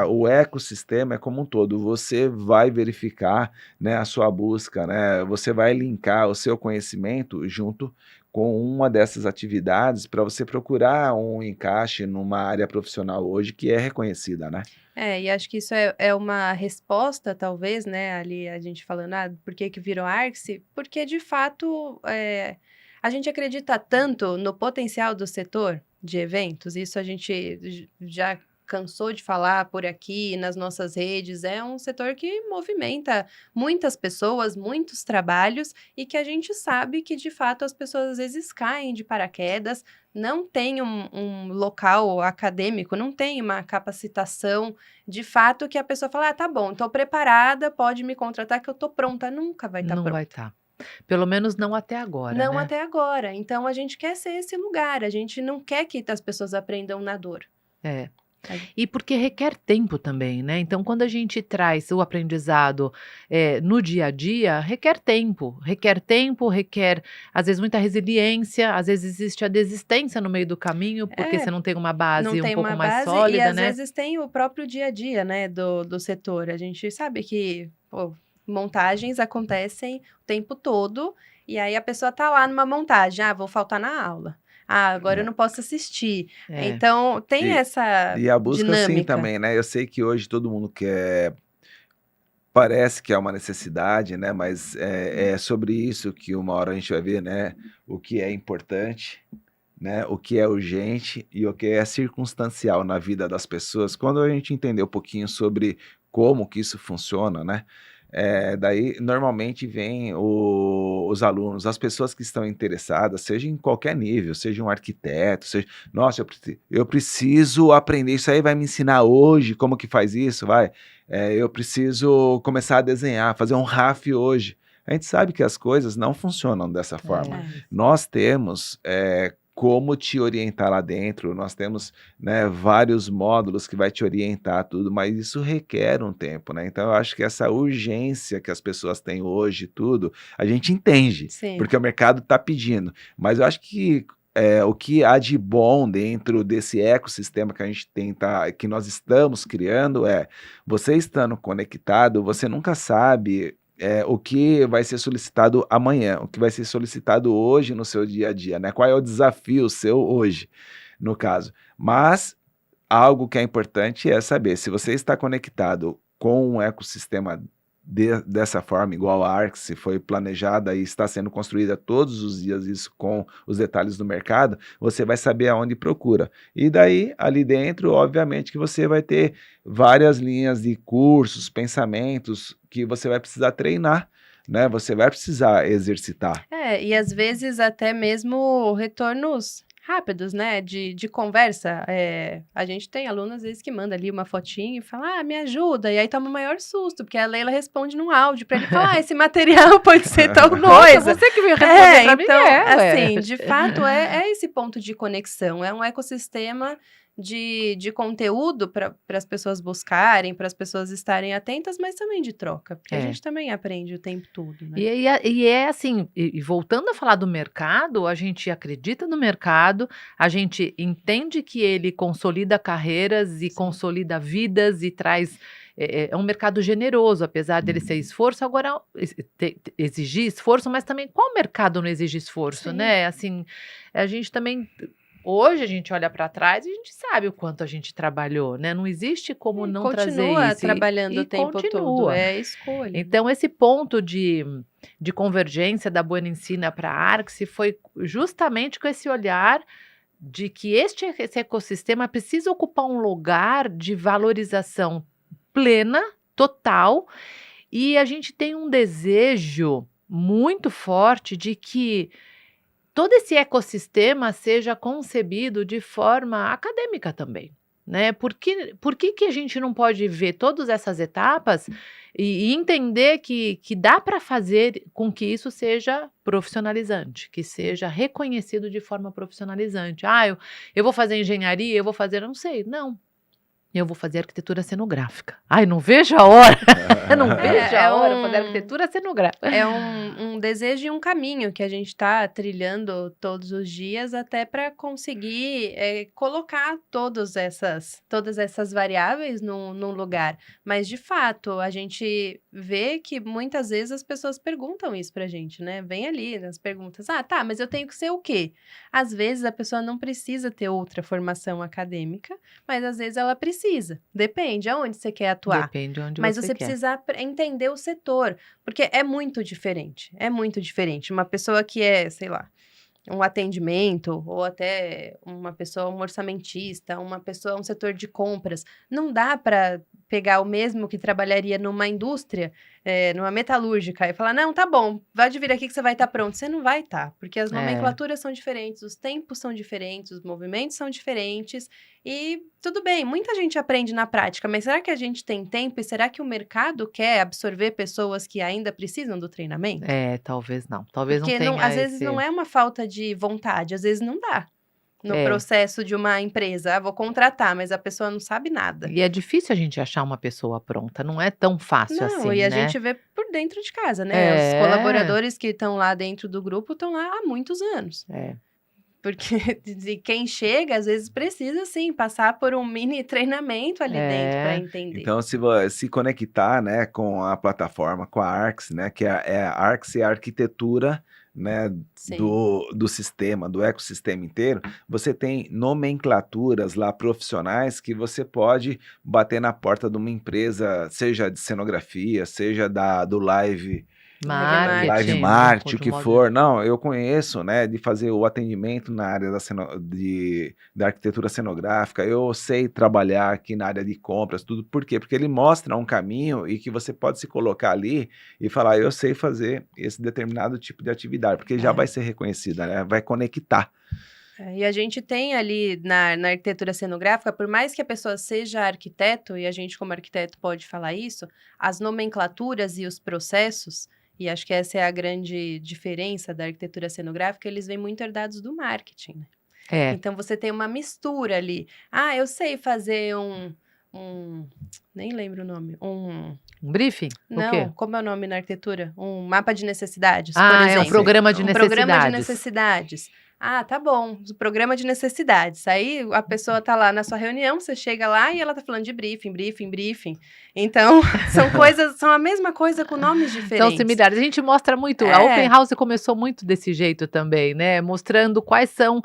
A: o ecossistema é como um todo. Você vai verificar, né, a sua busca, né, você vai linkar o seu conhecimento junto com uma dessas atividades para você procurar um encaixe numa área profissional hoje que é reconhecida, né?
C: E acho que isso é uma resposta, talvez, né, ali a gente falando, por que virou Arcsy? Porque, de fato, a gente acredita tanto no potencial do setor de eventos, isso a gente já cansou de falar por aqui, nas nossas redes, é um setor que movimenta muitas pessoas, muitos trabalhos, e que a gente sabe que, de fato, as pessoas às vezes caem de paraquedas, não tem um local acadêmico, não tem uma capacitação de fato que a pessoa fala, tá bom, estou preparada, pode me contratar que eu estou pronta. Nunca vai estar pronta.
B: Não vai estar. Pelo menos não até agora,
C: Não
B: né?
C: até agora. Então, a gente quer ser esse lugar, a gente não quer que as pessoas aprendam na dor.
B: E porque requer tempo também, né? Então, quando a gente traz o aprendizado no dia a dia, requer tempo, requer, às vezes, muita resiliência, às vezes existe a desistência no meio do caminho, porque você não tem uma base um pouco mais sólida,
C: e às
B: né?
C: vezes tem o próprio dia a dia, né, do setor. A gente sabe que montagens acontecem o tempo todo, e aí a pessoa tá lá numa montagem, vou faltar na aula. Agora eu não posso assistir. Então, tem essa
A: E a busca,
C: dinâmica.
A: sim, também, né? Eu sei que hoje todo mundo quer... Parece que é uma necessidade, né? Mas é sobre isso que uma hora a gente vai ver, né? O que é importante, né, o que é urgente e o que é circunstancial na vida das pessoas, quando a gente entender um pouquinho sobre como que isso funciona, né, daí normalmente vem os alunos, as pessoas que estão interessadas, seja em qualquer nível, seja um arquiteto, seja, nossa, eu preciso aprender isso aí, vai me ensinar hoje como que faz isso, vai, eu preciso começar a desenhar, fazer um RAF hoje. A gente sabe que as coisas não funcionam dessa forma.
C: É.
A: Nós temos como te orientar lá dentro, nós temos, né, vários módulos que vai te orientar tudo, mas isso requer um tempo, né? Então eu acho que essa urgência que as pessoas têm hoje, tudo, a gente entende,
C: Sim.
A: porque o mercado está pedindo, mas eu acho que o que há de bom dentro desse ecossistema que a gente tenta, que nós estamos criando você estando conectado, você nunca sabe o que vai ser solicitado amanhã, o que vai ser solicitado hoje no seu dia a dia, né? Qual é o desafio seu hoje, no caso. Mas algo que é importante é saber se você está conectado com um ecossistema dessa forma, igual a Arx foi planejada e está sendo construída todos os dias, isso com os detalhes do mercado, você vai saber aonde procura. E daí, ali dentro, obviamente que você vai ter várias linhas de cursos, pensamentos que você vai precisar treinar, né? Você vai precisar exercitar.
C: E às vezes até mesmo retornos rápidos, né, de conversa. A gente tem aluno, às vezes, que manda ali uma fotinho e fala, me ajuda, e aí toma o maior susto, porque a Leila responde num áudio para ele falar, esse material pode ser tal
B: Nossa,
C: coisa.
B: você que veio responder pra mim,
C: Então,
B: ué.
C: assim, de fato, é esse ponto de conexão, é um ecossistema de conteúdo para as pessoas buscarem, para as pessoas estarem atentas, mas também de troca, porque a
B: É.
C: gente também aprende o tempo todo, né?
B: E é assim, e voltando a falar do mercado, a gente acredita no mercado, a gente entende que ele consolida carreiras e
C: Sim.
B: consolida vidas e traz. É um mercado generoso, apesar dele ser esforço, agora exigir esforço, mas também qual mercado não exige esforço,
C: Sim.
B: né? Assim, a gente também. Hoje a gente olha para trás e a gente sabe o quanto a gente trabalhou, né? Não existe como não trazer
C: Continua
B: isso.
C: trabalhando o tempo todo,
B: Continua.
C: é escolha.
B: Então, esse ponto de convergência da Buena Ensina para a Arx foi justamente com esse olhar de que esse ecossistema precisa ocupar um lugar de valorização plena, total, e a gente tem um desejo muito forte de que todo esse ecossistema seja concebido de forma acadêmica também, né? Por que a gente não pode ver todas essas etapas e entender que dá para fazer com que isso seja profissionalizante, que seja reconhecido de forma profissionalizante? Eu vou fazer engenharia, eu vou fazer, não sei, não. Eu vou fazer arquitetura cenográfica. Ai, não vejo a hora. Eu não vejo a hora de fazer arquitetura cenográfica.
C: É um desejo e um caminho que a gente está trilhando todos os dias até para conseguir colocar todas essas variáveis num lugar. Mas, de fato, a gente vê que muitas vezes as pessoas perguntam isso pra gente, né? Vem ali nas perguntas, tá, mas eu tenho que ser o quê? Às vezes a pessoa não precisa ter outra formação acadêmica, mas às vezes ela precisa. Depende aonde você quer atuar.
B: Depende de onde
C: Mas
B: você
C: você
B: quer.
C: precisa entender o setor, porque é muito diferente, é muito diferente. Uma pessoa que é, sei lá, um atendimento, ou até uma pessoa, um orçamentista, uma pessoa, um setor de compras, não dá para pegar o mesmo que trabalharia numa indústria, numa metalúrgica, e falar, não, tá bom, vai vir aqui que você vai estar pronto. Você não vai estar, porque as nomenclaturas são diferentes, os tempos são diferentes, os movimentos são diferentes, e tudo bem, muita gente aprende na prática, mas será que a gente tem tempo e será que o mercado quer absorver pessoas que ainda precisam do treinamento?
B: Talvez não. Talvez
C: Porque
B: não tenha
C: às vezes não é uma falta de vontade, às vezes não dá. No processo de uma empresa, vou contratar, mas a pessoa não sabe nada.
B: E é difícil a gente achar uma pessoa pronta, não é tão fácil assim,
C: Não, e a
B: né?
C: gente vê por dentro de casa, né? Os colaboradores que estão lá dentro do grupo estão lá há muitos anos. Porque quem chega, às vezes, precisa, sim, passar por um mini treinamento ali dentro para entender.
A: Então, se conectar, né, com a plataforma, com a Arx, né, que a Arx é a arquitetura, né, do sistema, do ecossistema inteiro, você tem nomenclaturas lá profissionais que você pode bater na porta de uma empresa, seja de cenografia, seja do live live marketing, o que for. Não, eu conheço, né, de fazer o atendimento na área da arquitetura cenográfica. Eu sei trabalhar aqui na área de compras, tudo. Por quê? Porque ele mostra um caminho e que você pode se colocar ali e falar, eu sei fazer esse determinado tipo de atividade, porque já vai ser reconhecida, né? Vai conectar.
C: E a gente tem ali na arquitetura cenográfica, por mais que a pessoa seja arquiteto, e a gente como arquiteto pode falar isso, as nomenclaturas e os processos, e acho que essa é a grande diferença da arquitetura cenográfica, eles vêm muito herdados do marketing, né? Então você tem uma mistura ali. Ah, eu sei fazer nem lembro o nome. Um
B: briefing?
C: Não,
B: o quê?
C: Como é o nome na arquitetura? Um mapa de necessidades,
B: por
C: exemplo.
B: É um programa de necessidades.
C: Programa de necessidades. Ah, tá bom, o programa de necessidades. Aí a pessoa tá lá na sua reunião, você chega lá e ela tá falando de briefing. Então, são a mesma coisa com nomes diferentes.
B: São similares. A gente mostra muito. A Open House começou muito desse jeito também, né? Mostrando quais são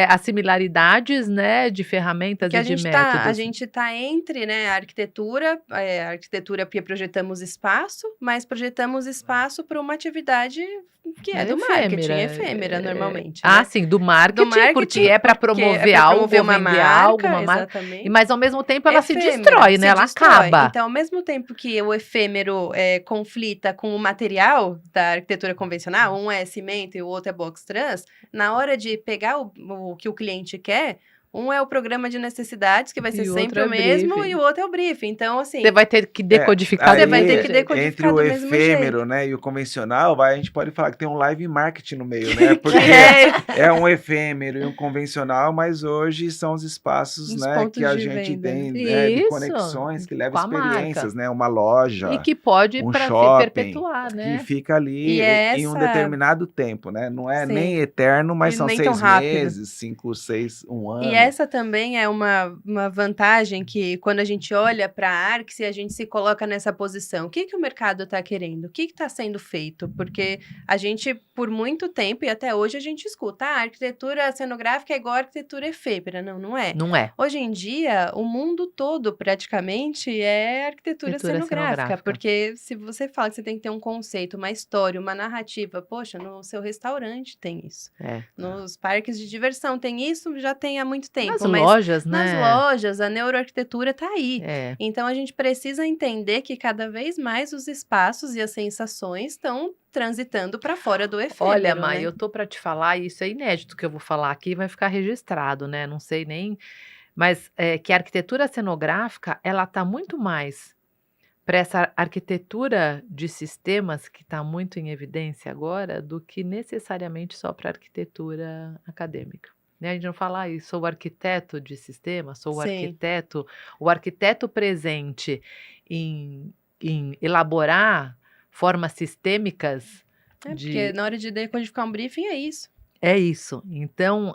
B: as similaridades, né, de ferramentas e de métodos.
C: A gente tá entre, né, a arquitetura porque projetamos espaço, mas projetamos espaço para uma atividade que é do marketing, efêmera normalmente.
B: Ah, sim, do marketing, porque é para promover algo, vender algo, uma marca. Mas ao mesmo tempo ela se destrói, né? Ela acaba.
C: Então, ao mesmo tempo que o efêmero conflita com o material da arquitetura convencional, um é cimento e o outro é box trans, na hora de pegar o que o cliente quer, um é o programa de necessidades, que vai ser sempre o mesmo, e o outro é o briefing. Então, assim...
B: Você vai ter que decodificar
C: do mesmo jeito.
A: Entre o efêmero, né, e o convencional, a gente pode falar que tem um live marketing no meio, né? Porque é um efêmero e um convencional, mas hoje são os espaços, né, que a gente tem, né, de conexões, que levam experiências, né? Uma loja,
B: e que pode perpetuar, né?
A: Que fica ali em um determinado tempo, né? Não é nem eterno, mas são 6 meses, 5, 6, 1 ano.
C: E essa também é uma vantagem que, quando a gente olha para a Arcsy, a gente se coloca nessa posição. O que o mercado está querendo? O que está sendo feito? Porque a gente, por muito tempo, e até hoje, a gente escuta, a arquitetura cenográfica é igual a arquitetura efêmera. Não é.
B: Não é.
C: Hoje em dia, o mundo todo, praticamente, é arquitetura cenográfica. Porque se você fala que você tem que ter um conceito, uma história, uma narrativa, poxa, no seu restaurante tem isso. Nos parques de diversão tem isso, já tem há muito tempo.
B: Nas lojas, né?
C: Nas lojas, a neuroarquitetura tá aí. Então, a gente precisa entender que cada vez mais os espaços e as sensações estão transitando para fora do efêmero.
B: Olha, Mai, eu tô para te falar, e isso é inédito que eu vou falar aqui, vai ficar registrado, né? Não sei nem... Mas que a arquitetura cenográfica, ela tá muito mais para essa arquitetura de sistemas que está muito em evidência agora do que necessariamente só para a arquitetura acadêmica. A gente não fala, sou o arquiteto de sistema, sou o arquiteto presente em elaborar formas sistêmicas.
C: Porque na hora de decodificar um briefing é isso.
B: É isso. Então,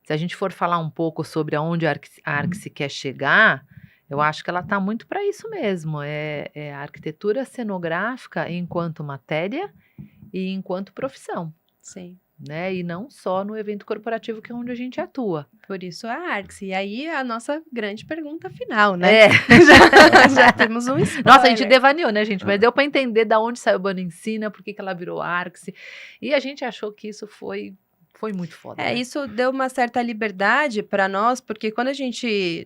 B: se a gente for falar um pouco sobre aonde a Arcsy quer chegar, eu acho que ela está muito para isso mesmo. É a arquitetura cenográfica enquanto matéria e enquanto profissão.
C: Sim.
B: Né? E não só no evento corporativo, que é onde a gente atua.
C: Por isso a Arcsy. E aí a nossa grande pergunta final, né? Já temos um spoiler.
B: Nossa, a gente devaneou, né, gente? Mas deu para entender da onde saiu o Bano Ensina, por que ela virou Arcsy. E a gente achou que isso foi muito foda. Né?
C: Isso deu uma certa liberdade para nós, porque quando a gente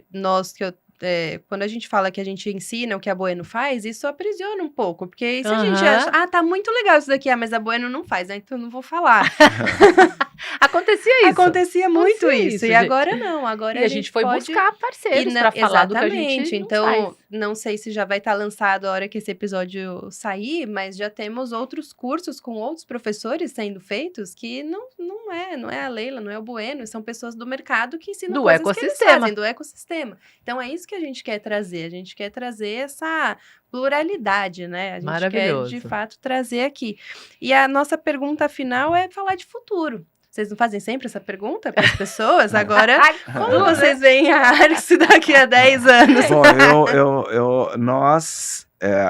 C: fala que a gente ensina o que a Bueno faz, isso aprisiona um pouco. Porque se a gente acha, tá muito legal isso daqui, mas a Bueno não faz, né? Então eu não vou falar.
B: Acontecia isso.
C: Acontecia muito isso. E agora não. Agora
B: a gente foi buscar parceiros para falar do que a gente
C: então,
B: faz.
C: Não sei se já vai estar lançado a hora que esse episódio sair, mas já temos outros cursos com outros professores sendo feitos que não é a Leila, não é o Bueno, são pessoas do mercado que ensinam coisas que eles fazem, do ecossistema. Então, é isso que a gente quer trazer. A gente quer trazer essa pluralidade, né? A gente quer, de fato, trazer aqui. E a nossa pergunta final é falar de futuro. Vocês não fazem sempre essa pergunta para as pessoas? Agora, como vocês veem a Arcsy daqui a 10 anos?
A: Bom, nós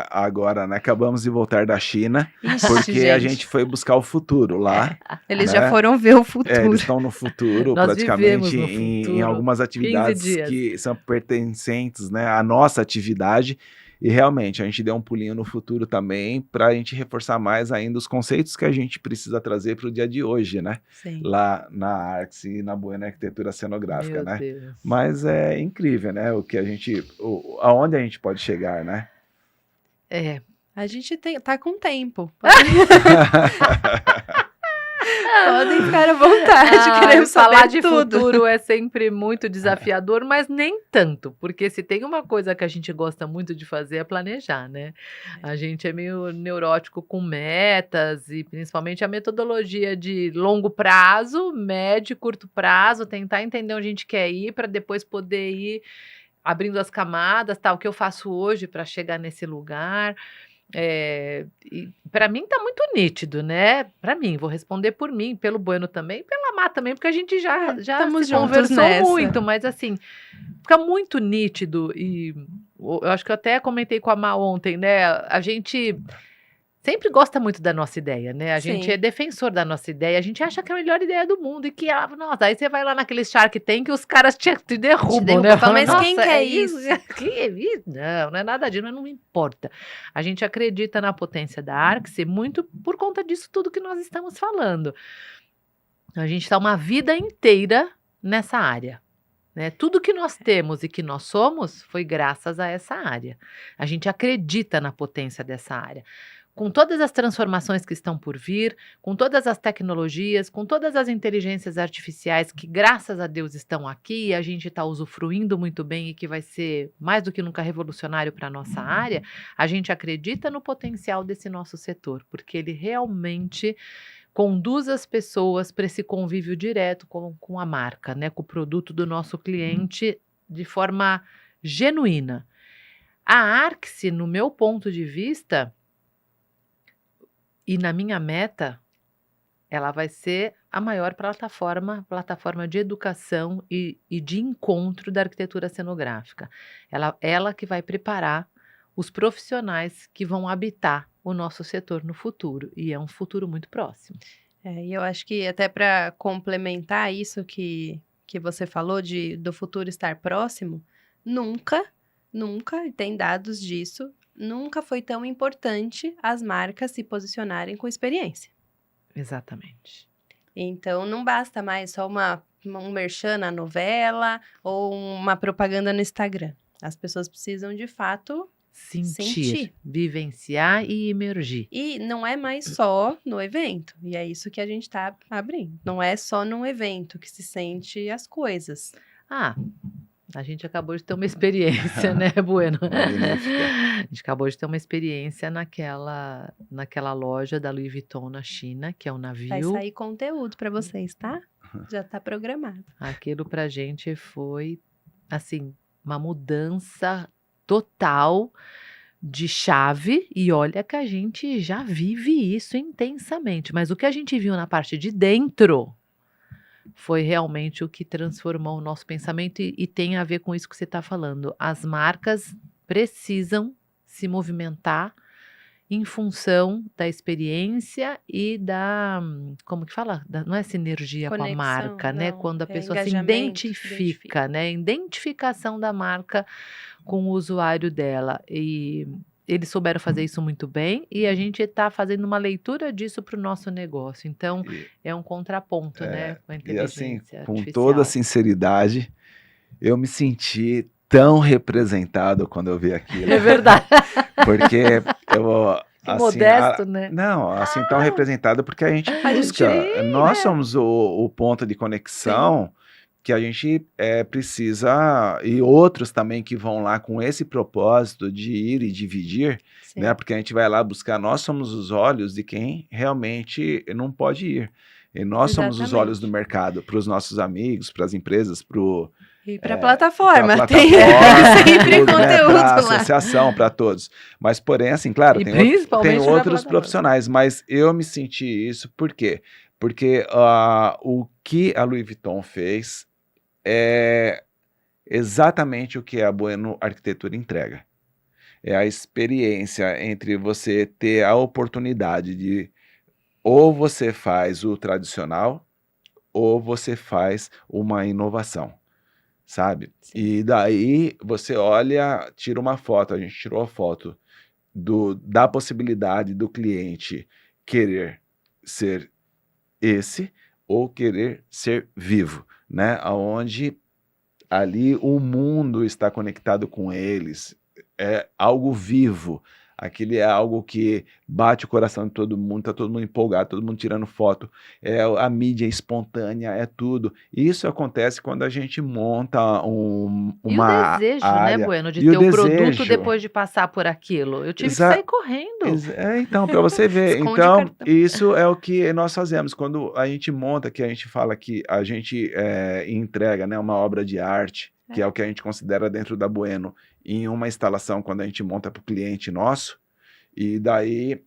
A: agora, né, acabamos de voltar da China, porque a gente foi buscar o futuro lá.
C: Eles já foram ver o futuro.
A: Eles estão no futuro,
B: nós
A: praticamente,
B: no futuro,
A: em algumas atividades que são pertencentes, né, à nossa atividade. E realmente, a gente deu um pulinho no futuro também para a gente reforçar mais ainda os conceitos que a gente precisa trazer para o dia de hoje, né?
C: Sim.
A: Lá na Arcs e na Bueno Arquitetura Cenográfica,
B: Meu
A: né?
B: Deus.
A: Mas é incrível, né? O que a gente, aonde a gente pode chegar, né?
B: É.
C: A gente tá com tempo. Podem ficar à vontade, queremos
B: falar
C: saber
B: de
C: tudo.
B: futuro é sempre muito desafiador, mas nem tanto, porque se tem uma coisa que a gente gosta muito de fazer é planejar, né? A gente é meio neurótico com metas e principalmente a metodologia de longo prazo, médio e curto prazo, tentar entender onde a gente quer ir para depois poder ir abrindo as camadas, tá? O que eu faço hoje para chegar nesse lugar. Para mim tá muito nítido, né? Para mim, vou responder por mim, pelo Bueno também, pela Má também, porque a gente já
C: estamos
B: se
C: juntos
B: conversou
C: nessa.
B: muito, mas assim, fica muito nítido e eu acho que eu até comentei com a Má ontem, né? A gente sempre gosta muito da nossa ideia, né? A gente
C: Sim.
B: é defensor da nossa ideia, a gente acha que é a melhor ideia do mundo e que ela, nossa, aí você vai lá naquele Shark Tank e os caras te derrubam, né?
C: Fala, mas
B: Fala,
C: quem
B: "Nossa,
C: quer
B: é
C: isso?"
B: Que é isso? Não, não é nada disso, mas não importa. A gente acredita na potência da Arcsy muito por conta disso tudo que nós estamos falando. A gente está uma vida inteira nessa área. Né? Tudo que nós temos e que nós somos foi graças a essa área. A gente acredita na potência dessa área. Com todas as transformações que estão por vir, com todas as tecnologias, com todas as inteligências artificiais que, graças a Deus, estão aqui e a gente está usufruindo muito bem e que vai ser mais do que nunca revolucionário para a nossa área, a gente acredita no potencial desse nosso setor, porque ele realmente conduz as pessoas para esse convívio direto com a marca, né, com o produto do nosso cliente de forma genuína. A Arcsy, no meu ponto de vista, e na minha meta, ela vai ser a maior plataforma de educação e de encontro da arquitetura cenográfica. Ela que vai preparar os profissionais que vão habitar o nosso setor no futuro, e é um futuro muito próximo.
C: E eu acho que até para complementar isso que você falou do futuro estar próximo, nunca, e tem dados disso, nunca foi tão importante as marcas se posicionarem com experiência.
B: Exatamente.
C: Então, não basta mais só um merchan na novela ou uma propaganda no Instagram. As pessoas precisam, de fato, sentir.
B: Vivenciar e emergir.
C: E não é mais só no evento. E é isso que a gente está abrindo. Não é só num evento que se sente as coisas.
B: A gente acabou de ter uma experiência, né, Bueno?
A: Magnífica.
B: A gente acabou de ter uma experiência naquela loja da Louis Vuitton na China, que é um navio.
C: Vai sair conteúdo para vocês, tá? Já está programado.
B: Aquilo pra gente foi, assim, uma mudança total de chave. E olha que a gente já vive isso intensamente. Mas o que a gente viu na parte de dentro foi realmente o que transformou o nosso pensamento e tem a ver com isso que você está falando. As marcas precisam se movimentar em função da experiência e da, como que fala? Não é sinergia com a marca, né? Quando a pessoa se identifica, né? Identificação da marca com o usuário dela. E eles souberam fazer isso muito bem e a gente está fazendo uma leitura disso para o nosso negócio. Então, é um contraponto, né? Com a inteligência
A: artificial. Com
B: artificial.
A: toda sinceridade, eu me senti tão representado quando eu vi aquilo.
B: É verdade.
A: Porque eu...
B: Que assim, modesto, né?
A: Não, assim, tão representado porque a gente busca. Nós somos o ponto de conexão. Sim. Que a gente precisa, e outros também que vão lá com esse propósito de ir e dividir, né? Porque a gente vai lá buscar, nós somos os olhos de quem realmente não pode ir. E nós somos os olhos do mercado, para os nossos amigos, para as empresas,
C: e para a plataforma, tem sempre conteúdo
A: né,
C: lá.
A: Para a associação, para todos. Mas, porém, assim, claro, tem outros profissionais, mas eu me senti isso, por quê? Porque o que a Louis Vuitton fez é exatamente o que a Bueno Arquitetura entrega. É a experiência entre você ter a oportunidade de ou você faz o tradicional ou você faz uma inovação. sabe?
C: Sim.
A: E daí você olha, tira uma foto, a gente tirou a foto da possibilidade do cliente querer ser esse ou querer ser vivo, né? Aonde ali o mundo está conectado com eles, é algo vivo, aquele é algo que bate o coração de todo mundo, tá todo mundo empolgado, todo mundo tirando foto, a mídia espontânea, é tudo. Isso acontece quando a gente monta
B: E o
A: uma
B: desejo, né,
A: área,
B: Bueno, de
A: e o
B: ter o produto
A: desejo,
B: depois de passar por aquilo. Eu tive que
A: exa
B: sair correndo.
A: então, para você ver,
C: Esconde o
A: então,
C: cartão.
A: isso é o que nós fazemos, quando a gente monta, que a gente fala que a gente, entrega, né, uma obra de arte, que é o que a gente considera dentro da Bueno, em uma instalação, quando a gente monta para o cliente nosso, e daí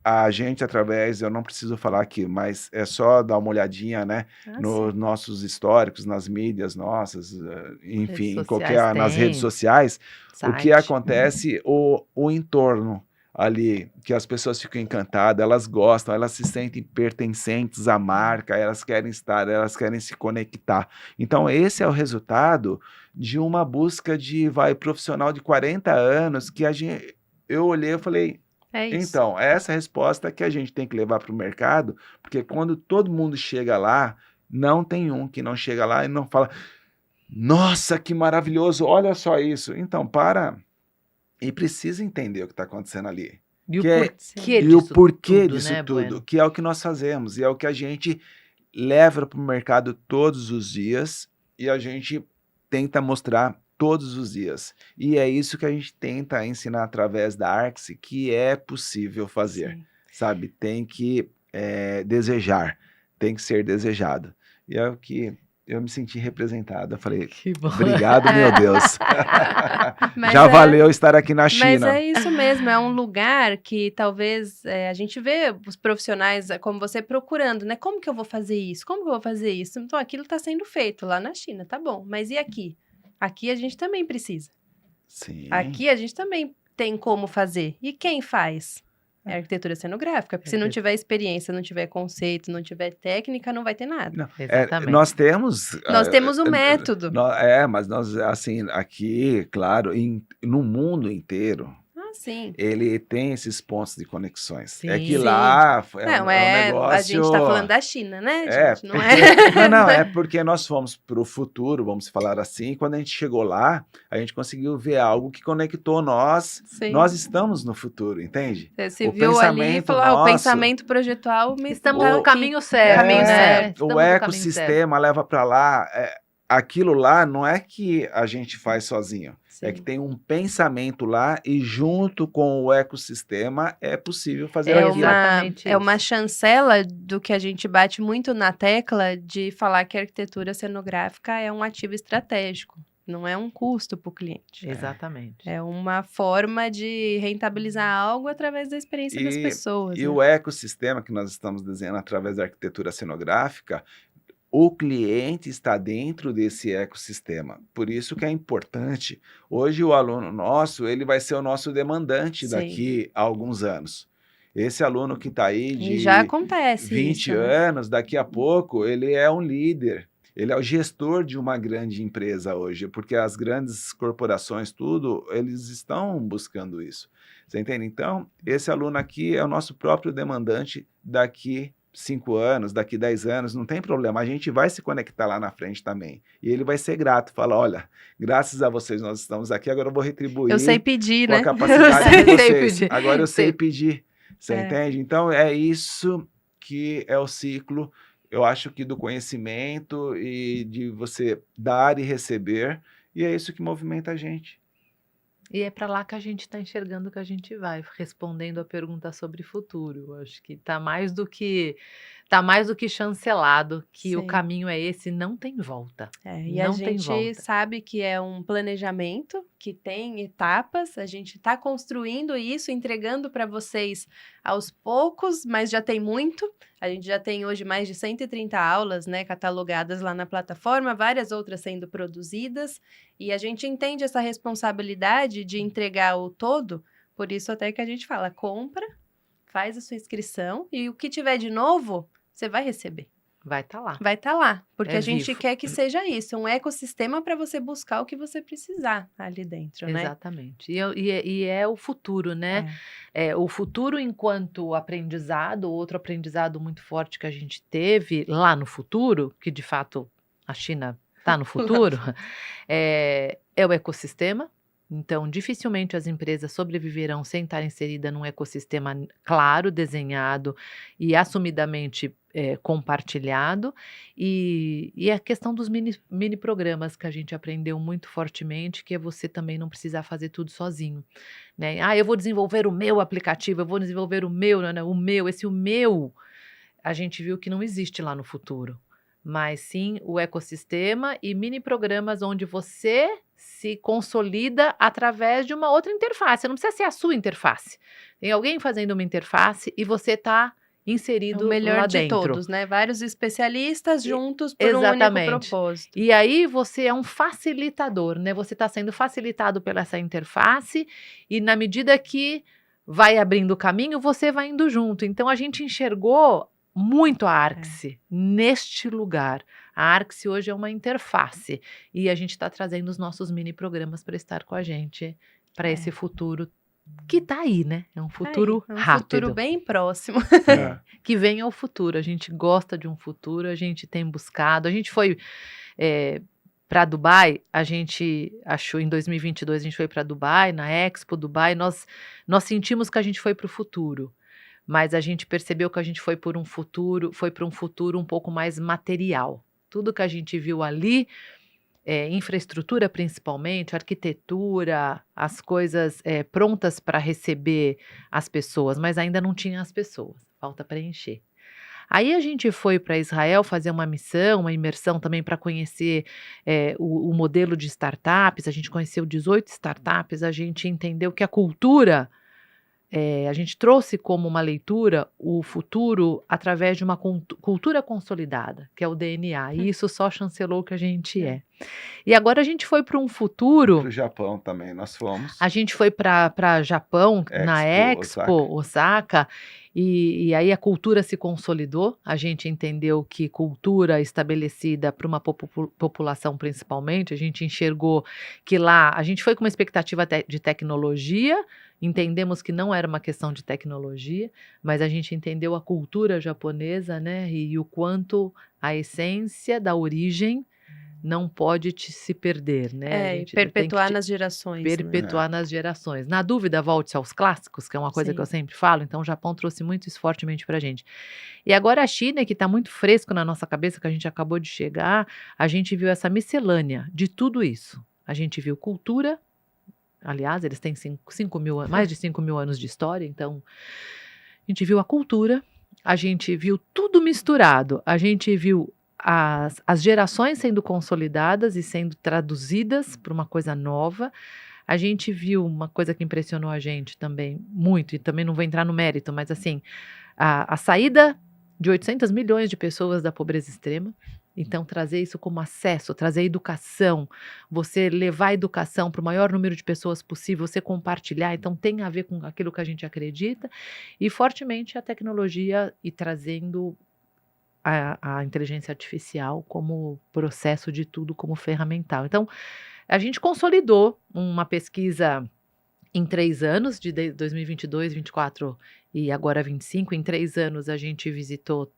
A: a gente através, eu não preciso falar aqui, mas é só dar uma olhadinha, né,
C: Ah,
A: nos
C: sim.
A: nossos históricos, nas mídias nossas,
B: Redes
A: enfim,
B: sociais
A: nas redes
B: tem,
A: sociais, o que
B: site.
A: acontece, o entorno ali, que as pessoas ficam encantadas, elas gostam, elas se sentem pertencentes à marca, elas querem estar, elas querem se conectar. Então esse é o resultado de uma busca de, profissional de 40 anos, que eu olhei, eu falei,
C: É isso.
A: então, é essa resposta que a gente tem que levar para o mercado, porque quando todo mundo chega lá, não tem um que não chega lá e não fala: "Nossa, que maravilhoso, olha só isso". Então, para e precisa entender o que está acontecendo ali,
B: E o
A: que é
C: Sim.
B: porquê
A: e o
B: disso
A: porquê
B: tudo,
A: disso
B: né,
A: tudo,
B: Bueno?
A: que é o que nós fazemos e é o que a gente leva para o mercado todos os dias e a gente tenta mostrar todos os dias. E é isso que a gente tenta ensinar através da Arxi, que é possível fazer,
C: Sim.
A: sabe? Tem que desejar, tem que ser desejado. E é o que eu me senti representado. Eu falei,
B: Que bom.
A: obrigado, meu Deus.
C: Mas
A: Já valeu estar aqui na
C: Mas
A: China.
C: é isso mesmo, é um lugar que talvez a gente vê os profissionais como você procurando, né? Como que eu vou fazer isso? Como que eu vou fazer isso? Então, aquilo está sendo feito lá na China, tá bom. Mas e aqui? Aqui a gente também precisa.
A: Sim.
C: Aqui a gente também tem como fazer. E quem faz? É a arquitetura cenográfica. Porque se não tiver experiência, não tiver conceito, não tiver técnica, não vai ter nada.
A: Não,
B: Exatamente.
A: nós temos.
C: Nós temos o método.
A: Mas nós, assim, aqui, claro, no mundo inteiro,
C: Ah, sim.
A: ele tem esses pontos de conexões. É que
B: Sim.
A: lá
C: Não,
A: é um
C: a
A: negócio.
C: gente tá falando da China, né,
A: É,
C: gente? Não é.
A: não, é porque nós fomos para o futuro, vamos falar assim, e quando a gente chegou lá, a gente conseguiu ver algo que conectou nós.
C: Sim.
A: Nós estamos no futuro, entende?
C: Você se
A: O
C: viu ali e
A: pensamento
C: falou, o
A: nosso,
C: pensamento projetual me
B: Estamos
C: tá
B: no
C: aqui.
B: caminho certo,
C: Caminho
B: né?
C: certo.
B: Estamos
A: o
B: no caminho certo.
A: ecossistema leva para lá. Aquilo lá não é que a gente faz sozinho. É que
C: Sim.
A: tem um pensamento lá e junto com o ecossistema é possível fazer
B: É
A: aquilo.
B: exatamente
C: É uma
B: isso.
C: chancela do que a gente bate muito na tecla de falar que a arquitetura cenográfica é um ativo estratégico, não é um custo para o cliente.
B: Exatamente.
C: É uma forma de rentabilizar algo através da experiência das pessoas.
A: E
C: né?
A: o ecossistema que nós estamos desenhando através da arquitetura cenográfica, o cliente está dentro desse ecossistema. Por isso que é importante. Hoje o aluno nosso, ele vai ser o nosso demandante
C: Sim.
A: daqui a alguns anos. Esse aluno que está aí
C: E já
A: de
C: acontece
A: 20
C: isso, né?
A: anos, daqui a pouco, ele é um líder. Ele é o gestor de uma grande empresa hoje, porque as grandes corporações, tudo, eles estão buscando isso. Você entende? Então, esse aluno aqui é o nosso próprio demandante daqui 5 anos, daqui 10 anos, não tem problema, a gente vai se conectar lá na frente também. E ele vai ser grato, fala, olha, graças a vocês nós estamos aqui, agora eu vou retribuir
C: Eu sei pedir,
A: com a
C: né?
A: capacidade de
B: Sei
A: vocês.
B: pedir.
A: Agora eu sei
B: Sei.
A: pedir, você entende? Então é isso que é o ciclo, eu acho que do conhecimento e de você dar e receber, e é isso que movimenta a gente.
B: E é para lá que a gente está enxergando que a gente vai, respondendo a pergunta sobre futuro. Eu acho que está mais do que chancelado que o
C: Sim.
B: caminho é esse, não tem volta.
C: E a
B: Não tem
C: gente
B: volta.
C: sabe que é um planejamento que tem etapas, a gente está construindo isso, entregando para vocês aos poucos, mas já tem muito. A gente já tem hoje mais de 130 aulas, né, catalogadas lá na plataforma, várias outras sendo produzidas, e a gente entende essa responsabilidade de entregar o todo, por isso até que a gente fala, compra, faz a sua inscrição, e o que tiver de novo, você vai receber.
B: vai estar lá.
C: vai estar lá, porque
B: É
C: a gente
B: vivo.
C: quer que seja isso, um ecossistema para você buscar o que você precisar ali dentro, né?
B: Exatamente. E é o futuro, né? O futuro enquanto aprendizado, outro aprendizado muito forte que a gente teve lá no futuro, que de fato a China está no futuro, é o ecossistema. Então, dificilmente as empresas sobreviverão sem estar inserida num ecossistema claro, desenhado e assumidamente compartilhado. E a questão dos mini programas que a gente aprendeu muito fortemente, que é você também não precisar fazer tudo sozinho, né? Eu vou desenvolver o meu aplicativo, eu vou desenvolver o meu, o meu, a gente viu que não existe lá no futuro, mas sim o ecossistema e mini programas onde você se consolida através de uma outra interface. Não precisa ser a sua interface. Tem alguém fazendo uma interface e você está
C: É o
B: inserido
C: melhor
B: lá
C: de
B: dentro.
C: todos, né? Vários especialistas juntos por um único
B: Exatamente.
C: propósito.
B: E aí você é um facilitador, né? Você está sendo facilitado pela essa interface e na medida que vai abrindo o caminho, você vai indo junto. Então a gente enxergou muito a Arcsy neste lugar. A Arcsy hoje é uma interface e a gente está trazendo os nossos mini programas para estar com a gente para esse futuro que tá aí, né? É um futuro
C: É um
B: rápido.
C: futuro bem próximo.
A: É.
B: Que venha o futuro. A gente gosta de um futuro, a gente tem buscado. A gente foi para Dubai, a gente achou em 2022, a gente foi para Dubai, na Expo Dubai, nós sentimos que a gente foi para o futuro, mas a gente percebeu que a gente foi para um futuro um pouco mais material. Tudo que a gente viu ali, infraestrutura principalmente, arquitetura, as coisas prontas para receber as pessoas, mas ainda não tinha as pessoas, falta preencher. Aí a gente foi para Israel fazer uma missão, uma imersão também para conhecer o modelo de startups, a gente conheceu 18 startups, a gente entendeu que a cultura, a gente trouxe como uma leitura o futuro através de uma cultura consolidada, que é o DNA, e isso só chancelou o que a gente é. E agora a gente foi para um futuro...
A: Pro Japão também, nós fomos.
B: A gente foi para Japão, na Expo, Osaka, e aí a cultura se consolidou. A gente entendeu que cultura estabelecida para uma população principalmente, a gente enxergou que lá, a gente foi com uma expectativa de tecnologia, entendemos que não era uma questão de tecnologia, mas a gente entendeu a cultura japonesa, né, e o quanto a essência da origem não pode se perder, né? A gente
C: perpetuar nas gerações.
B: Perpetuar nas gerações. Na dúvida, volte aos clássicos, que é uma coisa que eu sempre falo. Então, o Japão trouxe muito isso fortemente pra gente. E agora a China, que está muito fresco na nossa cabeça, que a gente acabou de chegar, a gente viu essa miscelânea de tudo isso. A gente viu cultura, aliás, eles têm mais de 5 mil anos de história, então a gente viu a cultura, a gente viu tudo misturado, a gente viu as gerações sendo consolidadas e sendo traduzidas para uma coisa nova. A gente viu uma coisa que impressionou a gente também muito, e também não vou entrar no mérito, mas assim, a saída de 800 milhões de pessoas da pobreza extrema. Então, trazer isso como acesso, trazer educação, você levar a educação para o maior número de pessoas possível, você compartilhar, então tem a ver com aquilo que a gente acredita, e fortemente a tecnologia e trazendo a inteligência artificial como processo de tudo, como ferramental. Então, a gente consolidou uma pesquisa em 3 anos, de 2022, 2024 e agora 2025. Em 3 anos, a gente visitou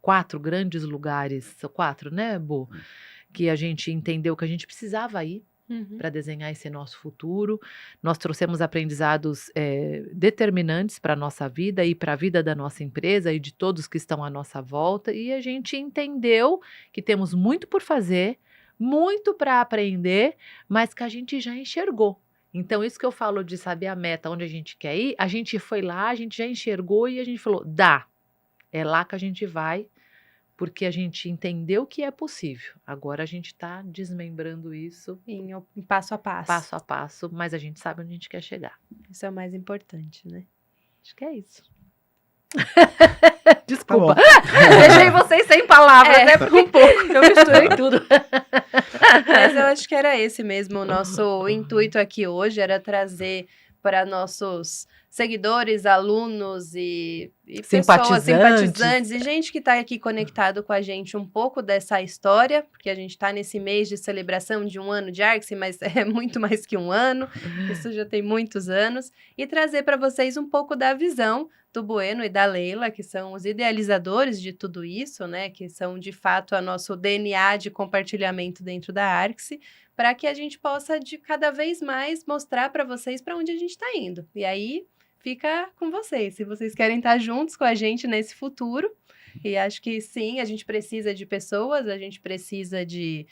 B: 4 grandes lugares, 4, né, Bo? Que a gente entendeu que a gente precisava ir para desenhar esse nosso futuro. Nós trouxemos aprendizados determinantes para a nossa vida e para a vida da nossa empresa e de todos que estão à nossa volta, e a gente entendeu que temos muito por fazer, muito para aprender, mas que a gente já enxergou. Então, isso que eu falo de saber a meta, onde a gente quer ir, a gente foi lá, a gente já enxergou e a gente falou, é lá que a gente vai, porque a gente entendeu que é possível. Agora a gente está desmembrando isso
C: em passo a passo.
B: Passo a passo, mas a gente sabe onde a gente quer chegar.
C: Isso é o mais importante, né?
B: Acho que é isso. Desculpa. Deixei vocês sem palavras, né? Por um pouco. Eu misturei tudo.
C: Mas eu acho que era esse mesmo. O nosso intuito aqui hoje era trazer para nossos seguidores, alunos e
B: Simpatizantes.
C: pessoas simpatizantes e gente que está aqui conectado com a gente um pouco dessa história, porque a gente está nesse mês de celebração de 1 ano de Arksy, mas é muito mais que 1 ano, isso já tem muitos anos, e trazer para vocês um pouco da visão do Bueno e da Leila, que são os idealizadores de tudo isso, né, que são de fato o nosso DNA de compartilhamento dentro da Arksy, para que a gente possa de cada vez mais mostrar para vocês para onde a gente está indo. E aí fica com vocês, se vocês querem estar juntos com a gente nesse futuro. E acho que sim, a gente precisa de pessoas, a gente precisa de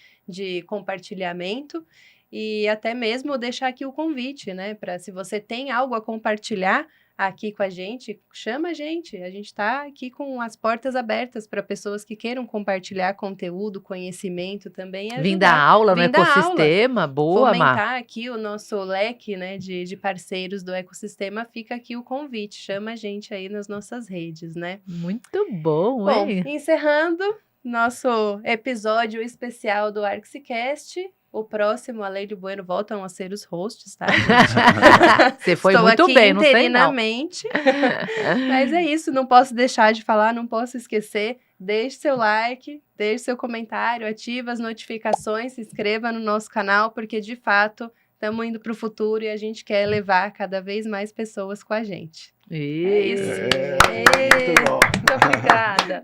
C: compartilhamento e até mesmo deixar aqui o convite, né? Para se você tem algo a compartilhar aqui com a gente, chama a gente está aqui com as portas abertas para pessoas que queiram compartilhar conteúdo, conhecimento também.
B: Vim dar aula no
C: Vim dar
B: ecossistema,
C: aula.
B: Boa, Mar.
C: Fomentar aqui o nosso leque, né, de parceiros do ecossistema, fica aqui o convite, chama a gente aí nas nossas redes, né?
B: Muito bom,
C: Bom,
B: hein?
C: encerrando nosso episódio especial do ArksyCast. O próximo, a Leila e o Bueno voltam a ser os hosts, tá, gente?
B: Você foi
C: Estou
B: muito
C: aqui
B: bem, não sei não.
C: interinamente. Mas é isso, não posso deixar de falar, não posso esquecer. Deixe seu like, deixe seu comentário, ative as notificações, se inscreva no nosso canal, porque de fato estamos indo para o futuro e a gente quer levar cada vez mais pessoas com a gente.
B: É
C: isso.
A: Muito bom.
C: Muito obrigada.